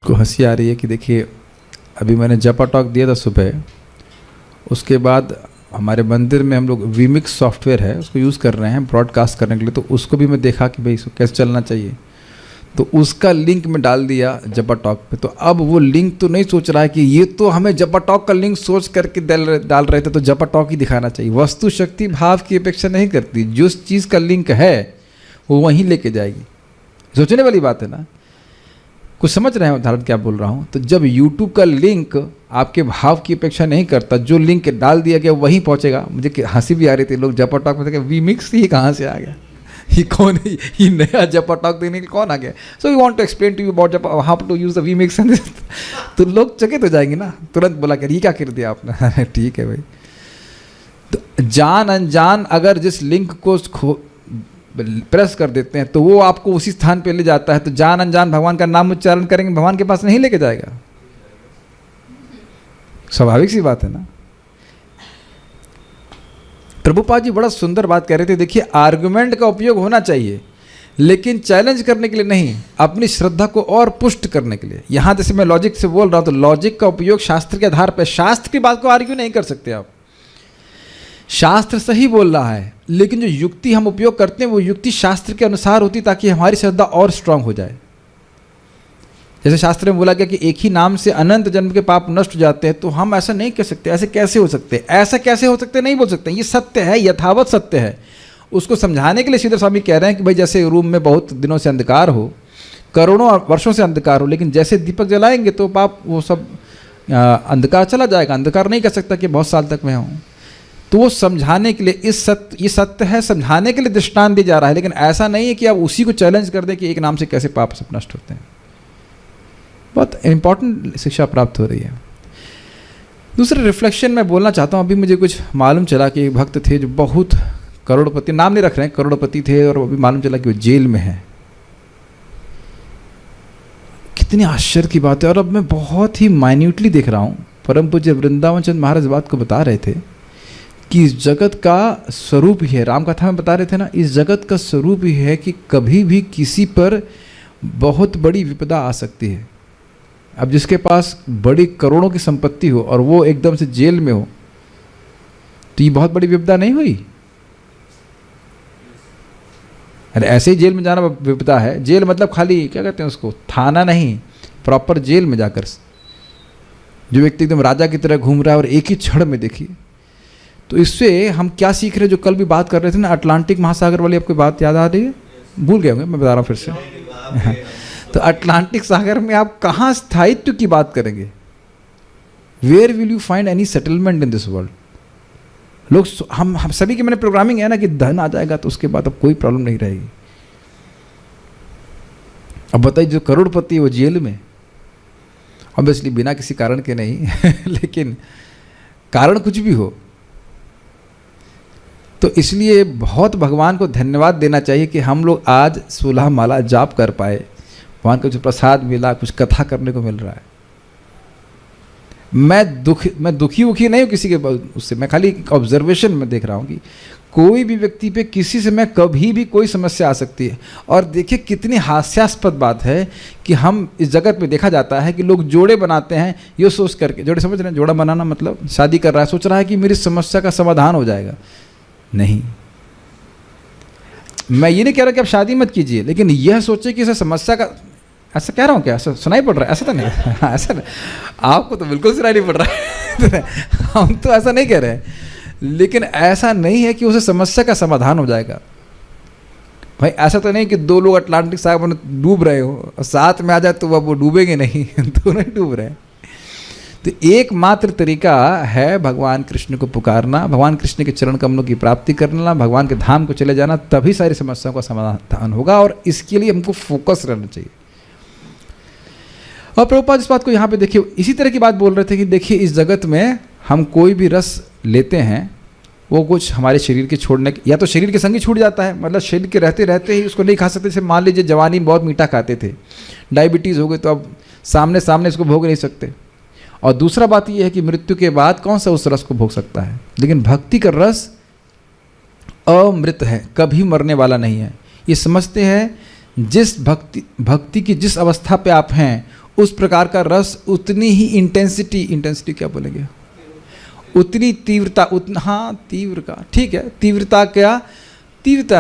को हंसी आ रही है कि देखिए अभी मैंने जपा टॉक दिया था सुबह, उसके बाद हमारे मंदिर में हम लोग वीमिक्स सॉफ्टवेयर है उसको यूज़ कर रहे हैं ब्रॉडकास्ट करने के लिए, तो उसको भी मैं देखा कि भाई इसको कैसे चलना चाहिए, तो उसका लिंक में डाल दिया जपा टॉक पे। तो अब वो लिंक तो नहीं सोच रहा है कि ये तो हमें जपा टॉक का लिंक सोच करके डाल रहे थे, तो जपा टॉक ही दिखाना चाहिए। वस्तु शक्ति भाव की अपेक्षा नहीं करती, जिस चीज़ का लिंक है वो वहीं लेके जाएगी। सोचने वाली बात है ना, कुछ समझ रहे हैं उदाहरण क्या बोल रहा हूँ। तो जब YouTube का लिंक आपके भाव की अपेक्षा नहीं करता, जो लिंक डाल दिया गया वहीं पहुँचेगा। मुझे हंसी भी आ रही थी, लोग जपा टॉक में थे वीमिक्स ये कहाँ से आ गया, ये कौन है, ये नया जपा टॉक देने के लिए कौन आ गया। So we want to explain to you about जपा, how to use the vimix and तो लोग चकित हो जाएंगे ना, तुरंत बोला कर ये क्या कर दिया आपने। ठीक है भाई। तो जान अनजान अगर जिस लिंक को प्रेस कर देते हैं तो वो आपको उसी स्थान पे ले जाता है। तो जान अनजान भगवान का नाम उच्चारण करेंगे, भगवान के पास नहीं लेके जाएगा। स्वाभाविक सी बात है ना। प्रभुपाद जी बड़ा सुंदर बात कह रहे थे, देखिए आर्गुमेंट का उपयोग होना चाहिए लेकिन चैलेंज करने के लिए नहीं, अपनी श्रद्धा को और पुष्ट करने के लिए। यहाँ जैसे मैं लॉजिक से बोल रहा हूँ तो लॉजिक का उपयोग शास्त्र के आधार पर, शास्त्र की बात को आर्ग्यू नहीं कर सकते आप। शास्त्र सही बोल रहा है लेकिन जो युक्ति हम उपयोग करते हैं वो युक्ति शास्त्र के अनुसार होती ताकि हमारी श्रद्धा और स्ट्रांग हो जाए। जैसे शास्त्र में बोला गया कि एक ही नाम से अनंत जन्म के पाप नष्ट हो जाते हैं, तो हम ऐसा नहीं कह सकते, ऐसे कैसे हो सकते, ऐसा कैसे हो सकते, नहीं बोल सकते। ये सत्य है, यथावत सत्य है। उसको समझाने के लिए श्रीधर स्वामी कह रहे हैं कि भाई जैसे रूम में बहुत दिनों से अंधकार हो, करोड़ों वर्षों से अंधकार हो, लेकिन जैसे दीपक जलाएंगे तो पाप वो सब अंधकार चला जाएगा। अंधकार नहीं कह सकता कि बहुत साल तक मैं हूँ। तो वो समझाने के लिए ये सत्य है, समझाने के लिए दृष्टांत दिया जा रहा है, लेकिन ऐसा नहीं है कि आप उसी को चैलेंज कर दें कि एक नाम से कैसे पाप सब नष्ट होते हैं। बहुत इंपॉर्टेंट शिक्षा प्राप्त हो रही है। दूसरे रिफ्लेक्शन में बोलना चाहता हूँ, अभी मुझे कुछ मालूम चला कि एक भक्त थे जो बहुत करोड़पति, नाम नहीं रख रहे हैं, करोड़पति थे, और अभी मालूम चला कि वो जेल में है। कितनी आश्चर्य की बात है। और अब मैं बहुत ही माइन्यूटली देख रहा हूँ, परम पूज्य वृंदावन चंद महाराज बात को बता रहे थे कि इस जगत का स्वरूप ही है, राम कथा में बता रहे थे ना, इस जगत का स्वरूप ही है कि कभी भी किसी पर बहुत बड़ी विपदा आ सकती है। अब जिसके पास बड़ी करोड़ों की संपत्ति हो और वो एकदम से जेल में हो, तो ये बहुत बड़ी विपदा नहीं हुई? अरे ऐसे ही जेल में जाना विपदा है। जेल मतलब खाली क्या कहते हैं उसको, थाना नहीं, प्रॉपर जेल में जाकर जो व्यक्ति एकदम राजा की तरह घूम रहा है और एक ही क्षण में देखिए। तो इससे हम क्या सीख रहे हैं, जो कल भी बात कर रहे थे ना, अटलांटिक महासागर वाली आपको बात याद आ रही है? भूल गए होंगे, मैं बता रहा हूँ फिर से। तो अटलांटिक सागर में आप कहाँ स्थायित्व की बात करेंगे? Where will you find any settlement in this world? लोग हम सभी के मैंने प्रोग्रामिंग है ना कि धन आ जाएगा तो उसके बाद अब कोई प्रॉब्लम नहीं रहेगी। अब बताइए जो करोड़पति है वो जेल में, ऑब्वियसली बिना किसी कारण के नहीं लेकिन कारण कुछ भी हो। तो इसलिए बहुत भगवान को धन्यवाद देना चाहिए कि हम लोग आज 16 माला जाप कर पाए, भगवान को जो प्रसाद मिला, कुछ कथा करने को मिल रहा है। मैं दुखी उखी नहीं हूँ किसी के उससे, मैं खाली ऑब्जर्वेशन में देख रहा हूँ कि कोई भी व्यक्ति पे किसी से मैं कभी भी कोई समस्या आ सकती है। और देखिए कितनी हास्यास्पद बात है कि हम इस जगत में देखा जाता है कि लोग जोड़े बनाते हैं ये सोच करके, जोड़े समझ रहे हैं, जोड़ा बनाना मतलब शादी कर रहा है, सोच रहा है कि मेरी समस्या का समाधान हो जाएगा। नहीं, मैं ये नहीं कह रहा कि आप शादी मत कीजिए, लेकिन यह सोचे कि इस समस्या का, ऐसा कह रहा हूँ क्या, ऐसा सुनाई पड़ रहा है? ऐसा तो नहीं ऐसा नहीं, आपको तो बिल्कुल सुनाई नहीं पड़ रहा है हम तो ऐसा नहीं कह रहे हैं, लेकिन ऐसा नहीं है कि उसे समस्या का समाधान हो जाएगा। भाई ऐसा तो नहीं कि दो लोग अटलांटिक सागर में डूब रहे हो और साथ में आ जाए तो वो डूबेंगे नहीं दोनों ही डूब रहे हैं। तो एकमात्र तरीका है भगवान कृष्ण को पुकारना, भगवान कृष्ण के चरण कमलों की प्राप्ति करना, भगवान के धाम को चले जाना, तभी सारी समस्याओं का समाधान होगा। और इसके लिए हमको फोकस रहना चाहिए। और प्रभुपाद इस बात को यहाँ पे देखिए, इसी तरह की बात बोल रहे थे कि देखिए इस जगत में हम कोई भी रस लेते हैं वो कुछ हमारे शरीर के छोड़ने, या तो शरीर के संग ही छूट जाता है, मतलब शरीर के रहते रहते ही उसको नहीं खा सकते। जैसे मान लीजिए जवानी में बहुत मीठा खाते थे, डायबिटीज़ हो गई तो अब सामने इसको भोग नहीं सकते। और दूसरा बात यह है कि मृत्यु के बाद कौन सा उस रस को भोग सकता है। लेकिन भक्ति का रस अमृत है, कभी मरने वाला नहीं है। ये समझते हैं जिस भक्ति की जिस अवस्था पे आप हैं उस प्रकार का रस, उतनी ही इंटेंसिटी क्या बोलेंगे, उतनी तीव्रता, उतना, हाँ तीव्र का ठीक है, तीव्रता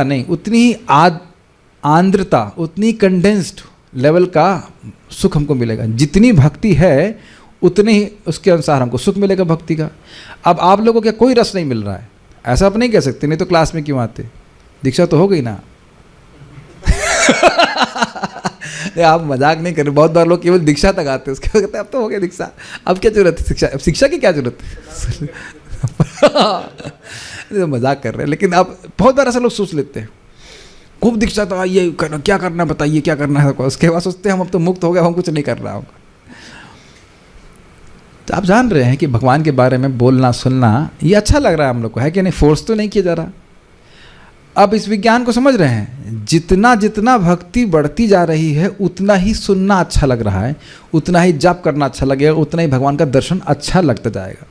नहीं, उतनी ही आंद्रता, उतनी कंडेंस्ड लेवल का सुख हमको मिलेगा। जितनी भक्ति है उतने ही उसके अनुसार हमको सुख मिलेगा भक्ति का। अब आप लोगों को क्या कोई रस नहीं मिल रहा है, ऐसा आप नहीं कह सकते, नहीं तो क्लास में क्यों आते, दीक्षा तो हो गई ना। आप मजाक नहीं कर रहे, बहुत बार लोग केवल दीक्षा तक आते हैं, उसके बाद कहते हैं अब तो हो गया दीक्षा, अब क्या जरूरत है शिक्षा की क्या जरूरत है। मजाक कर रहे हैं, लेकिन आप बहुत बार ऐसा लोग सोच लेते हैं, खूब दीक्षा तो ये करना, क्या करना बताइए, क्या करना है, उसके बाद सोचते हैं हम अब तो मुक्त हो गए, हम कुछ नहीं कर रहा हूँ। तो आप जान रहे हैं कि भगवान के बारे में बोलना सुनना ये अच्छा लग रहा है हम लोग को, है कि नहीं, फोर्स तो नहीं किया जा रहा। अब इस विज्ञान को समझ रहे हैं, जितना जितना भक्ति बढ़ती जा रही है उतना ही सुनना अच्छा लग रहा है, उतना ही जाप करना अच्छा लगेगा, उतना ही भगवान का दर्शन अच्छा लगता जाएगा।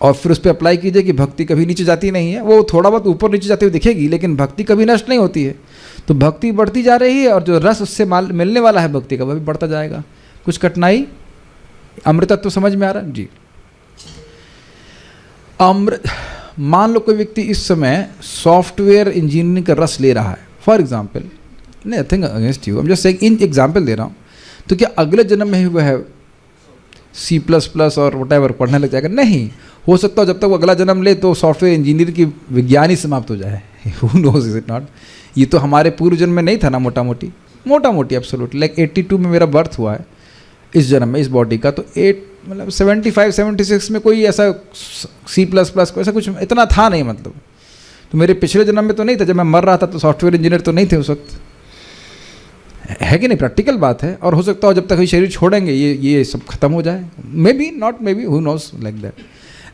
और फिर उस पर अप्लाई कीजिए कि भक्ति कभी नीचे जाती नहीं है, वो थोड़ा बहुत ऊपर नीचे जाती हुई दिखेगी, लेकिन भक्ति कभी नष्ट नहीं होती है। तो भक्ति बढ़ती जा रही है और जो रस उससे मिलने वाला है भक्ति का वह भी बढ़ता जाएगा। कुछ कठिनाई, अमृतत्व समझ में आ रहा है जी। अमृत, मान लो कोई व्यक्ति इस समय सॉफ्टवेयर इंजीनियरिंग का रस ले रहा है, फॉर एग्जाम्पल, नहीं nothing against you, just in example दे रहा हूँ, तो क्या अगले जन्म में ही वह है C++ और वटेवर पढ़ने लग जाएगा? नहीं, हो सकता है जब तक वो अगला जन्म ले तो सॉफ्टवेयर इंजीनियर की विज्ञान ही समाप्त हो जाए। Who knows is it not. ये तो हमारे पूर्व जन्म में नहीं था ना, मोटा मोटी एब्सोल्युटली, लाइक 82 में मेरा बर्थ हुआ है इस जन्म में, इस बॉडी का, तो 75-76 में कोई ऐसा C++ को ऐसा कुछ इतना था नहीं, मतलब तो मेरे पिछले जन्म में तो नहीं था, जब मैं मर रहा था तो सॉफ्टवेयर इंजीनियर तो नहीं थे उस वक्त, है कि नहीं, प्रैक्टिकल बात है। और हो सकता हो जब तक ये शरीर छोड़ेंगे ये सब खत्म हो जाए, may be not, may be, who knows like that.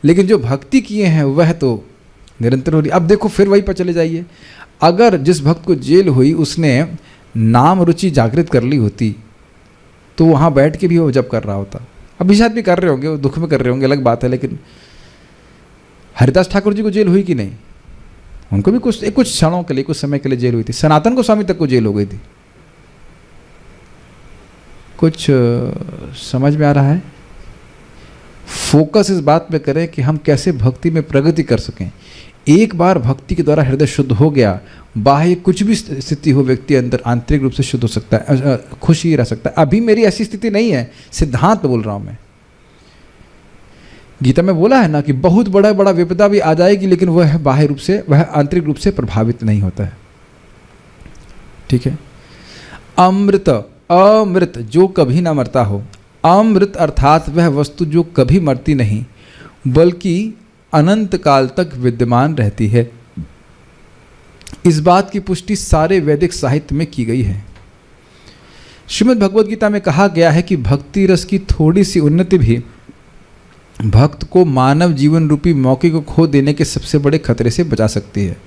लेकिन जो भक्ति किए हैं वह तो निरंतर हो रही। अब देखो फिर वही पर चले जाइए, अगर जिस भक्त को जेल हुई उसने नाम रुचि जागृत कर ली होती तो वहाँ बैठ के भी वो जब कर रहा होता। अब भी शायद भी कर रहे होंगे, वो दुख में कर रहे होंगे, अलग बात है, लेकिन हरिदास ठाकुर जी को जेल हुई कि नहीं? उनको भी कुछ क्षणों के लिए, कुछ समय के लिए जेल हुई थी। सनातन गोस्वामी तक को जेल हो गई थी। कुछ समझ में आ रहा है? फोकस इस बात पे करें कि हम कैसे भक्ति में प्रगति कर सकें। एक बार भक्ति के द्वारा हृदय शुद्ध हो गया, बाह्य कुछ भी स्थिति हो, व्यक्ति अंदर आंतरिक रूप से शुद्ध हो सकता है, खुश ही रह सकता है। अभी मेरी ऐसी स्थिति नहीं है, सिद्धांत बोल रहा हूं मैं। गीता में बोला है ना कि बहुत बड़ा विपदा भी आ जाएगी, लेकिन वह बाह्य रूप से, वह आंतरिक रूप से प्रभावित नहीं होता है। ठीक है। अमृत जो कभी ना मरता हो, अमृत अर्थात वह वस्तु जो कभी मरती नहीं बल्कि अनंत काल तक विद्यमान रहती है। इस बात की पुष्टि सारे वैदिक साहित्य में की गई है। श्रीमद् भगवद गीता में कहा गया है कि भक्ति रस की थोड़ी सी उन्नति भी भक्त को मानव जीवन रूपी मौके को खो देने के सबसे बड़े खतरे से बचा सकती है।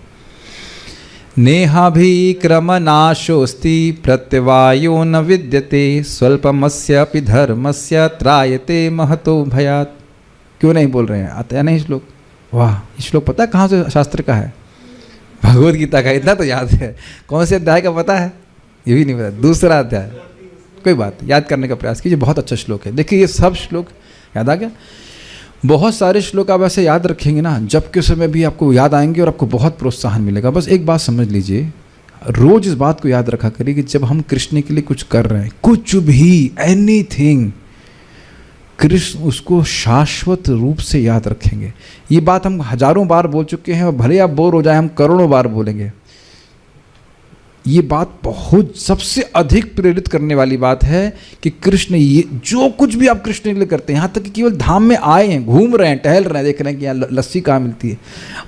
नेहाभिक्रमनाशोस्ति प्रत्यवायो न विद्यते स्वल्पमस्यापि धर्मस्य त्रायते महतो भयात्। क्यों नहीं बोल रहे हैं? आता है नहीं श्लोक? वाह, ये श्लोक पता है कहाँ से शास्त्र का है? भगवद गीता का। इतना तो याद है। कौन से अध्याय का पता है? ये भी नहीं पता। दूसरा अध्याय, कोई बात, याद करने का प्रयास कीजिए, बहुत अच्छा श्लोक है। देखिए ये सब श्लोक याद आ गया। बहुत सारे श्लोक आप ऐसे याद रखेंगे ना, जब के समय भी आपको याद आएंगे और आपको बहुत प्रोत्साहन मिलेगा। बस एक बात समझ लीजिए, रोज इस बात को याद रखा करिए कि जब हम कृष्ण के लिए कुछ कर रहे हैं, कुछ भी, एनीथिंग, कृष्ण उसको शाश्वत रूप से याद रखेंगे। ये बात हम हजारों बार बोल चुके हैं और भले आप बोर हो जाए, हम करोड़ों बार बोलेंगे। ये बात बहुत सबसे अधिक प्रेरित करने वाली बात है कि कृष्ण, ये जो कुछ भी आप कृष्ण के लिए करते हैं, यहाँ तक कि केवल धाम में आए हैं, घूम रहे हैं, टहल रहे हैं, देख रहे हैं कि यहाँ लस्सी कहाँ मिलती है,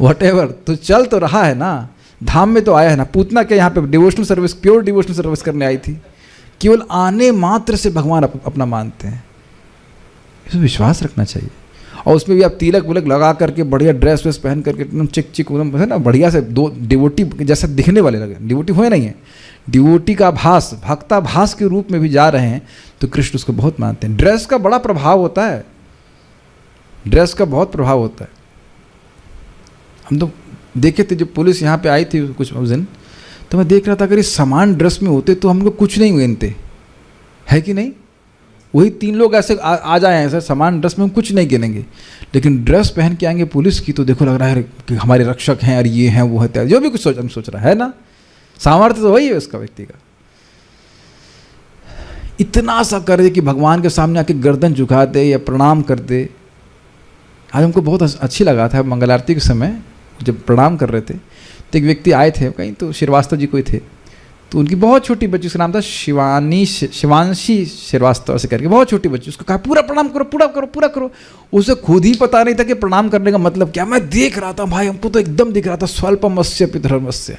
व्हाटएवर, तो चल तो रहा है ना, धाम में तो आया है ना। पूतना क्या यहाँ पे devotional service, pure devotional service करने आई थी। केवल आने मात्र से भगवान अपना मानते हैं, इसमें विश्वास रखना चाहिए। और उसमें भी आप तिलक विलक लगा करके, बढ़िया ड्रेस वेस पहन करके, एकदम चिक चिक एकदम है ना, बढ़िया से दो डिवोटी जैसा दिखने वाले लगे। डिवोटी हुए नहीं है, डिवोटी का भास, भक्ताभास के रूप में भी जा रहे हैं, तो कृष्ण उसको बहुत मानते हैं। ड्रेस का बड़ा प्रभाव होता है, ड्रेस का बहुत प्रभाव होता है। हम तो देखे थे, जब पुलिस यहाँ पे आई थी कुछ दिन, तो मैं देख रहा था अगर ये समान ड्रेस में होते तो हम लोग कुछ नहीं हुए, है कि नहीं? वही 3 लोग ऐसे आ जाए ऐसे समान ड्रेस में, हम कुछ नहीं गिनेंगे, लेकिन ड्रेस पहन के आएंगे पुलिस की तो देखो लग रहा है कि हमारे रक्षक हैं और ये हैं वो है, जो भी कुछ सोच रहा है ना, सामर्थ्य तो वही है उसका व्यक्ति का। इतना सा कर दे कि भगवान के सामने आके गर्दन झुका दे या प्रणाम कर दे। आज हमको बहुत अच्छी लगा था मंगल आरती के समय जब प्रणाम कर रहे थे, तो एक व्यक्ति आए थे कहीं, तो श्रीवास्तव जी कोई थे, तो उनकी बहुत छोटी बच्ची, उसका नाम था शिवांशी श्रीवास्तव ऐसे करके, बहुत छोटी बच्ची, उसको कहा पूरा प्रणाम करो, पूरा करो। उसे खुद ही पता नहीं था कि प्रणाम करने का मतलब क्या। मैं देख रहा था भाई, हमको तो एकदम दिख रहा था, स्वल्पमस्य पितरमस्य।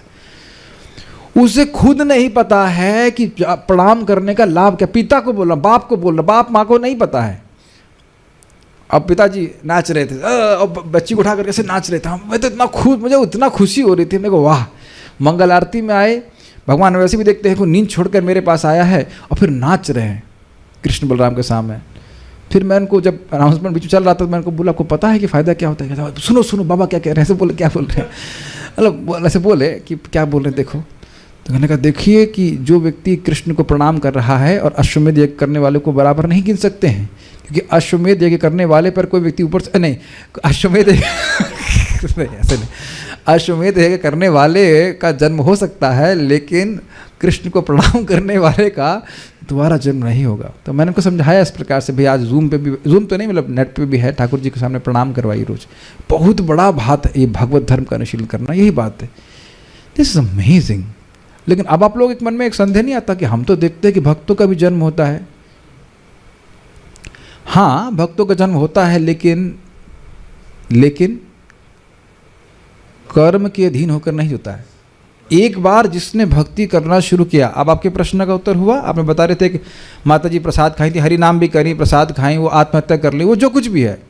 उसे खुद नहीं पता है कि प्रणाम करने का लाभ क्या। पिता को बोल रहा, बाप को बोल रहा, बाप माँ को नहीं पता है। अब पिताजी नाच रहे थे और बच्ची को उठा करके ऐसे नाच रहे थे। मैं तो मुझे इतना खुशी हो रही थी, मेरे को वाह, मंगल आरती में आए भगवान वैसे भी देखते हैं कि नींद छोड़कर मेरे पास आया है और फिर नाच रहे हैं कृष्ण बलराम के सामने। फिर मैं उनको जब अनाउंसमेंट बीच में चल रहा था, मैं उनको बोला आपको पता है कि फ़ायदा क्या होता है? कहता सुनो बाबा क्या कह रहे हैं, ऐसे बोले, क्या बोल रहे हैं, मतलब ऐसे बोले कि क्या बोल रहे हैं देखो। तो कहने का देखिए कि जो व्यक्ति कृष्ण को प्रणाम कर रहा है और अश्वमेध यज्ञ करने वाले को बराबर नहीं गिन सकते हैं, क्योंकि अश्वमेध यज्ञ करने वाले पर कोई व्यक्ति ऊपर से नहीं, अश्वमेध ऐसे नहीं, अश्वमेध यज्ञ करने वाले का जन्म हो सकता है, लेकिन कृष्ण को प्रणाम करने वाले का दोबारा जन्म नहीं होगा। तो मैंने उनको समझाया इस प्रकार से, भाई आज जूम पे भी, जूम तो नहीं मतलब नेट पे भी है, ठाकुर जी के सामने प्रणाम करवाई रोज। बहुत बड़ा बात है ये भगवत धर्म का अनुशीलन करना, यही बात है। This is amazing. लेकिन अब आप लोग एक मन में एक संदेह नहीं आता कि हम तो देखते हैं कि भक्तों का भी जन्म होता है। हाँ, भक्तों का जन्म होता है, लेकिन कर्म के अधीन होकर नहीं होता है। एक बार जिसने भक्ति करना शुरू किया, अब आपके प्रश्न का उत्तर हुआ। आपने बता रहे थे कि माता जी प्रसाद खाई थी, हरि नाम भी करी, प्रसाद खाई, वो आत्महत्या कर ली, वो जो कुछ भी है,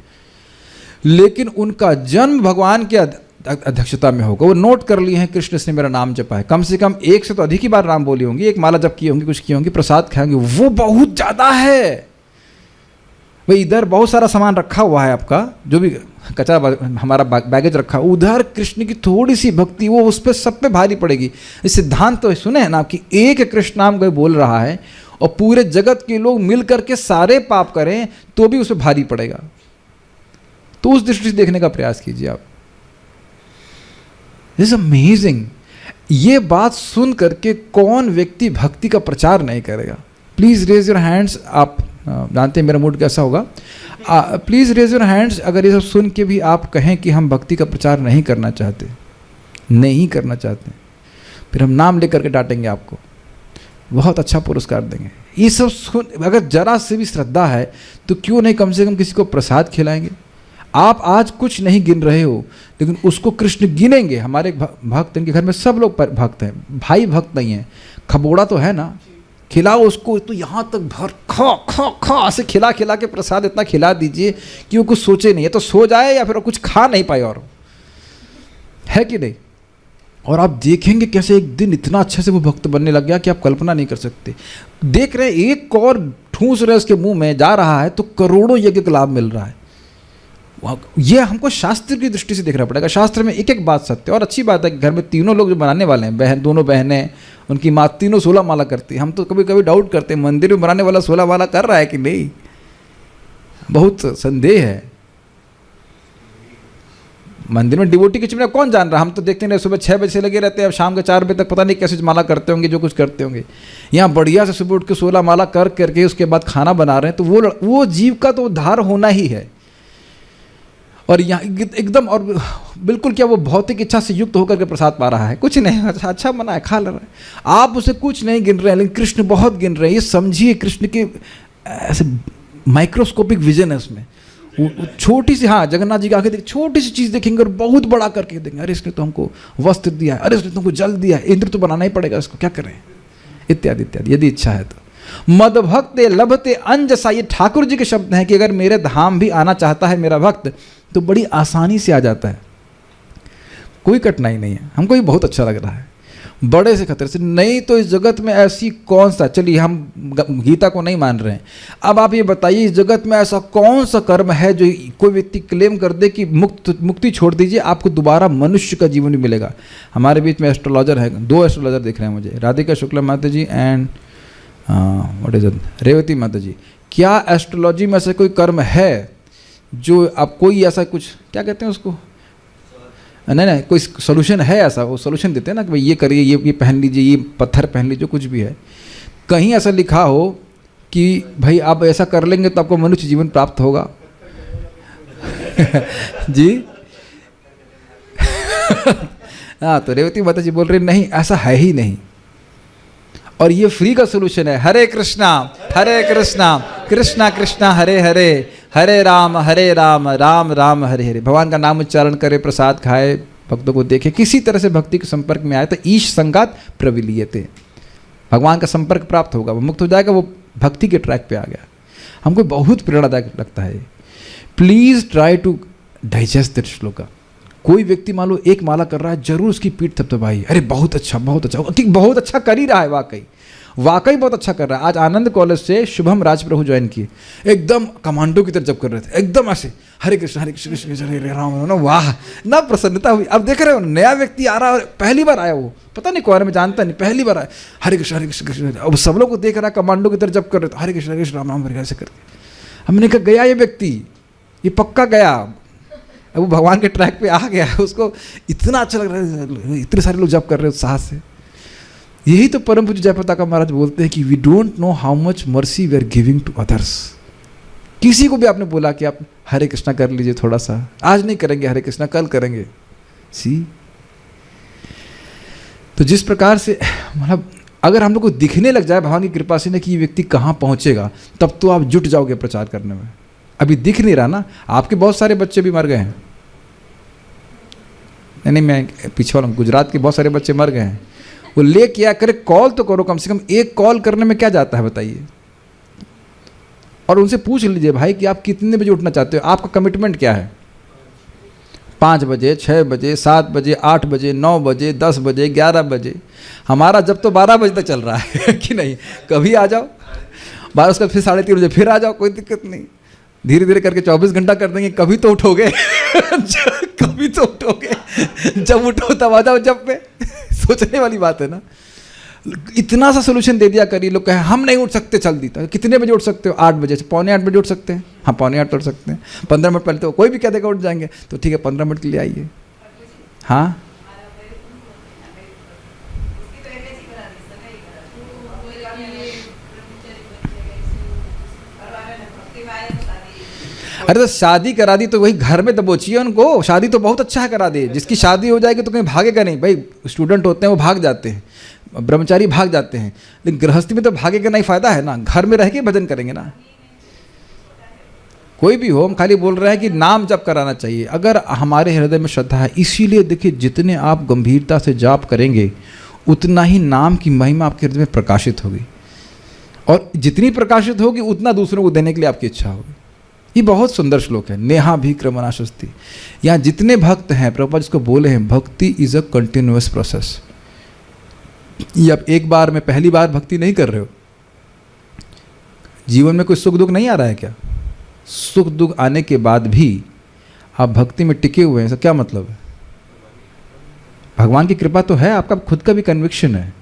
लेकिन उनका जन्म भगवान के अध्यक्षता में होगा। वो नोट कर लिए हैं कृष्ण से मेरा नाम जपा है, कम से कम 1 से तो अधिक ही बार नाम बोली होंगी, एक माला जप की होंगी, कुछ की होंगी, प्रसाद खाएंगे, वो बहुत ज़्यादा है। भाई इधर बहुत सारा सामान रखा हुआ है आपका, जो भी कचरा हमारा बैगेज रखा, उधर कृष्ण की थोड़ी सी भक्ति वो उस पर सब पे भारी पड़ेगी। इस सिद्धांत तो सुने हैं ना कि एक कृष्ण नाम कोई बोल रहा है और पूरे जगत के लोग मिल करके सारे पाप करें तो भी उस पर भारी पड़ेगा। तो उस दृष्टि से देखने का प्रयास कीजिए आप। This is amazing. ये बात सुन करके कौन व्यक्ति भक्ति का प्रचार नहीं करेगा? Please raise your hands. आप जानते हैं मेरा मूड कैसा होगा। प्लीज़ रेज योर हैंड्स अगर ये सब सुन के भी आप कहें कि हम भक्ति का प्रचार नहीं करना चाहते, फिर हम नाम लेकर के डांटेंगे आपको, बहुत अच्छा पुरस्कार देंगे। ये सब सुन, अगर जरा से भी श्रद्धा है तो क्यों नहीं कम से कम किसी को प्रसाद खिलाएंगे। आप आज कुछ नहीं गिन रहे हो, लेकिन उसको कृष्ण गिनेंगे। हमारे भक्त, इनके घर में सब लोग भक्त हैं, भाई भक्त नहीं है, खबोड़ा तो है ना, खिलाओ उसको तो यहाँ तक भर खा खा खा ऐसे खिला खिला के प्रसाद इतना खिला दीजिए कि वो कुछ सोचे नहीं है, तो सो जाए या फिर कुछ खा नहीं पाए, और है कि नहीं। और आप देखेंगे कैसे एक दिन इतना अच्छे से वो भक्त बनने लग गया कि आप कल्पना नहीं कर सकते। देख रहे हैं एक और ठूस रहे उसके मुंह में जा रहा है तो करोड़ों यज्ञ का लाभ मिल रहा है। ये हमको शास्त्र की दृष्टि से देखना पड़ेगा। शास्त्र में एक एक बात सत्य। और अच्छी बात है कि घर में तीनों लोग जो बनाने वाले हैं, दोनों बहनें, उनकी माँ, तीनों 16 माला करती है। हम तो कभी कभी डाउट करते हैं मंदिर में बनाने वाला 16 माला कर रहा है कि नहीं, बहुत संदेह है। मंदिर में डिवोटी की चिमना कौन जान रहा, हम तो देखते हैं सुबह 6 बजे से लगे रहते हैं, अब शाम के 4 बजे तक पता नहीं कैसे माला करते होंगे, जो कुछ करते होंगे। यहाँ बढ़िया से सुबह उठ के 16 माला कर करके उसके बाद खाना बना रहे हैं, तो वो जीव का तो उद्धार होना ही है। और यहाँ एकदम और बिल्कुल क्या वो भौतिक इच्छा से युक्त होकर के प्रसाद पा रहा है, कुछ नहीं, अच्छा बना है, खा ले रहा है। आप उसे कुछ नहीं गिन रहे हैं, लेकिन कृष्ण बहुत गिन रहे हैं। ये समझिए कृष्ण के ऐसे माइक्रोस्कोपिक विजन है उसमें। वो छोटी सी, हाँ, जगन्नाथ जी का आके देख, छोटी सी चीज़ देखेंगे और बहुत बड़ा करके देखेंगे। अरे इसने तो हमको वस्त्र दिया है, अरे इसने तुमको जल दिया है, इंद्र तो बनाना ही पड़ेगा, इसको क्या करें, इत्यादि इत्यादि, यदि इच्छा है तो। मदभक्ते लभते अंजसा, ये ठाकुर जी के शब्द हैं कि अगर मेरे धाम भी आना चाहता है मेरा भक्त तो बड़ी आसानी से आ जाता है, कोई कठिनाई नहीं है। हमको ये बहुत अच्छा लग रहा है, बड़े से खतरे से। नहीं तो इस जगत में ऐसी कौन सा, चलिए हम गीता को नहीं मान रहे हैं, अब आप ये बताइए इस जगत में ऐसा कौन सा कर्म है जो कोई व्यक्ति क्लेम कर दे कि मुक्ति छोड़ दीजिए, आपको दोबारा मनुष्य का जीवन भी मिलेगा। हमारे बीच में एस्ट्रोलॉजर है, 2 एस्ट्रोलॉजर दिख रहे हैं मुझे, Radhika Shukla Mata ji and what is it, Revati Mata ji. क्या एस्ट्रोलॉजी में ऐसा कोई कर्म है जो आप कोई ऐसा कुछ क्या कहते हैं उसको, नहीं कोई सोल्यूशन है ऐसा, वो सोल्यूशन देते हैं ना कि भाई ये करिए, ये पहन लीजिए, ये पत्थर पहन लीजिए, कुछ भी है, कहीं ऐसा लिखा हो कि भाई आप ऐसा कर लेंगे तो आपको मनुष्य जीवन प्राप्त होगा? जी हाँ, तो रेवती माता जी बोल रही नहीं, ऐसा है ही नहीं, और ये फ्री का सोल्यूशन है। हरे कृष्णा कृष्णा कृष्णा हरे हरे, हरे राम राम राम हरे हरे। भगवान का नाम उच्चारण करे, प्रसाद खाए, भक्तों को देखे, किसी तरह से भक्ति के संपर्क में आए तो ईश संगात प्रविलीयते, भगवान का संपर्क प्राप्त होगा, वो मुक्त हो जाएगा, वो भक्ति के ट्रैक पे आ गया। हमको बहुत प्रेरणादायक लगता है। Please try to digest that shloka. कोई व्यक्ति मान लो एक माला कर रहा है, जरूर उसकी पीठ थपथपाई, अरे बहुत अच्छा बहुत अच्छा कर ही रहा है, वाकई बहुत अच्छा कर रहा है। आज आनंद कॉलेज से शुभम राजप्रभु ज्वाइन किए, एकदम कमांडो की तरह जब कर रहे थे, एकदम ऐसे हरे कृष्ण कृष्ण कृष्ण हरे राम, वाह ना प्रसन्नता हुई। अब देख रहे हो नया व्यक्ति आ रहा है, पहली बार आया, वो पता नहीं कौन में जानता नहीं, पहली बार आया, हरे कृष्ण कृष्ण, अब सब लोग को देख रहा है कमांडो की तरह जब कर रहे थे, हरे कृष्ण राम राम हरे, ऐसे करके हमने कहा गया ये व्यक्ति, ये पक्का गया, अब वो भगवान के ट्रैक पे आ गया, उसको इतना अच्छा लग रहा है, इतने सारे लोग जप कर रहे हैं उत्साह से। यही तो परम पूज्य जयप्रताप महाराज बोलते हैं कि we don't know how much mercy we are giving to others. किसी को भी आपने बोला कि आप हरे कृष्णा कर लीजिए थोड़ा सा, आज नहीं करेंगे हरे कृष्णा, कल करेंगे। सी तो जिस प्रकार से मतलब अगर हम लोग को दिखने लग जाए भगवान की कृपा से ना कि ये व्यक्ति कहाँ पहुँचेगा, तब तो आप जुट जाओगे प्रचार करने में। अभी दिख नहीं रहा ना, आपके बहुत सारे बच्चे भी मर गए हैं, नहीं मैं पीछे वाला, गुजरात के बहुत सारे बच्चे मर गए हैं, वो ले क्या करे, कॉल तो करो, कम से कम एक कॉल करने में क्या जाता है बताइए। और उनसे पूछ लीजिए भाई कि आप कितने बजे उठना चाहते हो, आपका कमिटमेंट क्या है, 5 बजे, 6 बजे, 7 बजे, 8 बजे, 9 बजे, 10 बजे, 11 बजे। हमारा जब तो 12 बजे तक चल रहा है कि नहीं, कभी आ जाओ, 12 उसके फिर 3:30 बजे फिर आ जाओ, कोई दिक्कत नहीं, धीरे धीरे करके 24 घंटा कर देंगे, कभी तो उठोगे कभी तो उठोगे, जब उठो तब आ जाओ जब पे सोचने वाली बात है ना। इतना सा सोल्यूशन दे दिया करिए, लोग कहे हम नहीं उठ सकते जल्दी, तो कितने बजे उठ सकते हो, 8 बजे से 7:45 बजे उठ सकते हैं, हाँ 7:45 उठ सकते हैं, 15 मिनट पहले तो कोई भी कह देगा उठ जाएंगे, तो ठीक है 15 मिनट के लिए आइए। हाँ अरे तो शादी करा दी तो वही घर में दबोचिए उनको, शादी तो बहुत अच्छा है करा दे, जिसकी शादी हो जाएगी तो कहीं भागेगा नहीं। भाई स्टूडेंट होते हैं वो भाग जाते हैं, ब्रह्मचारी भाग जाते हैं, लेकिन गृहस्थी में तो भागे का नहीं फायदा है ना, घर में रह के भजन करेंगे ना। कोई भी हो, हम खाली बोल रहे हैं कि नाम जप कराना चाहिए अगर हमारे हृदय में श्रद्धा है। इसीलिए देखिए जितने आप गंभीरता से जाप करेंगे उतना ही नाम की महिमा आपके हृदय में प्रकाशित होगी, और जितनी प्रकाशित होगी उतना दूसरों को देने के लिए आपकी इच्छा होगी। ये बहुत सुंदर श्लोक है, नेहा भी क्रमनाशस्ति। यहाँ जितने भक्त हैं, प्रभुपाद जिसको बोले हैं भक्ति इज अ कंटिन्यूअस प्रोसेस। ये आप एक बार में पहली बार भक्ति नहीं कर रहे हो, जीवन में कोई सुख दुख नहीं आ रहा है क्या, सुख दुख आने के बाद भी आप भक्ति में टिके हुए हैं, इसका क्या मतलब है? भगवान की कृपा तो है, आपका खुद का भी कन्विक्शन है,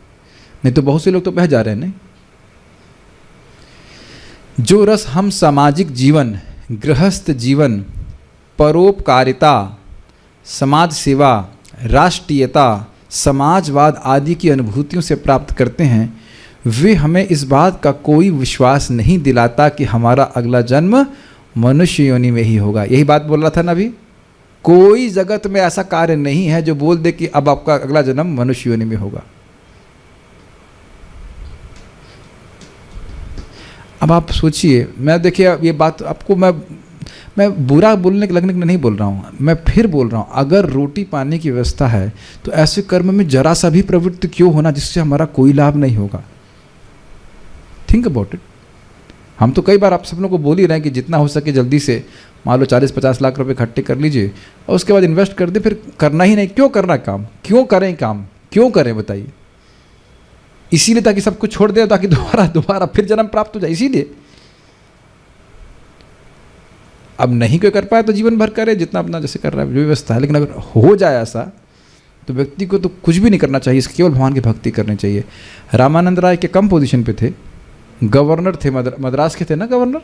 नहीं तो बहुत से लोग तो बह जा रहे हैं। नहीं, जो रस हम सामाजिक जीवन, गृहस्थ जीवन, परोपकारिता, समाज सेवा, राष्ट्रीयता, समाजवाद आदि की अनुभूतियों से प्राप्त करते हैं, वे हमें इस बात का कोई विश्वास नहीं दिलाता कि हमारा अगला जन्म मनुष्य योनि में ही होगा। यही बात बोल रहा था ना अभी, कोई जगत में ऐसा कार्य नहीं है जो बोल दे कि अब आपका अगला जन्म मनुष्य योनि में होगा। अब आप सोचिए, मैं देखिए ये बात आपको मैं बुरा बोलने के लगने के नहीं बोल रहा हूँ, मैं फिर बोल रहा हूँ, अगर रोटी पाने की व्यवस्था है तो ऐसे कर्म में जरा सा भी प्रवृत्ति क्यों होना जिससे हमारा कोई लाभ नहीं होगा। Think about it. हम तो कई बार आप सब लोगों को बोल ही रहे हैं कि जितना हो सके जल्दी से मान लो 40-50 लाख रुपए इकट्ठे कर लीजिए और उसके बाद इन्वेस्ट कर दे, फिर करना ही नहीं। क्यों करना काम, क्यों करें काम, क्यों करें बताइए? इसीलिए ताकि सब कुछ छोड़ दे, ताकि दोबारा फिर जन्म प्राप्त हो जाए, इसीलिए। अब नहीं कोई कर पाए तो जीवन भर करे जितना अपना जैसे कर रहा है, जो व्यवस्था है। लेकिन अगर हो जाए ऐसा तो व्यक्ति को तो कुछ भी नहीं करना चाहिए, केवल भगवान की भक्ति करनी चाहिए। रामानंद राय के कम पोजीशन पे थे, गवर्नर थे, मद्रास के थे ना गवर्नर,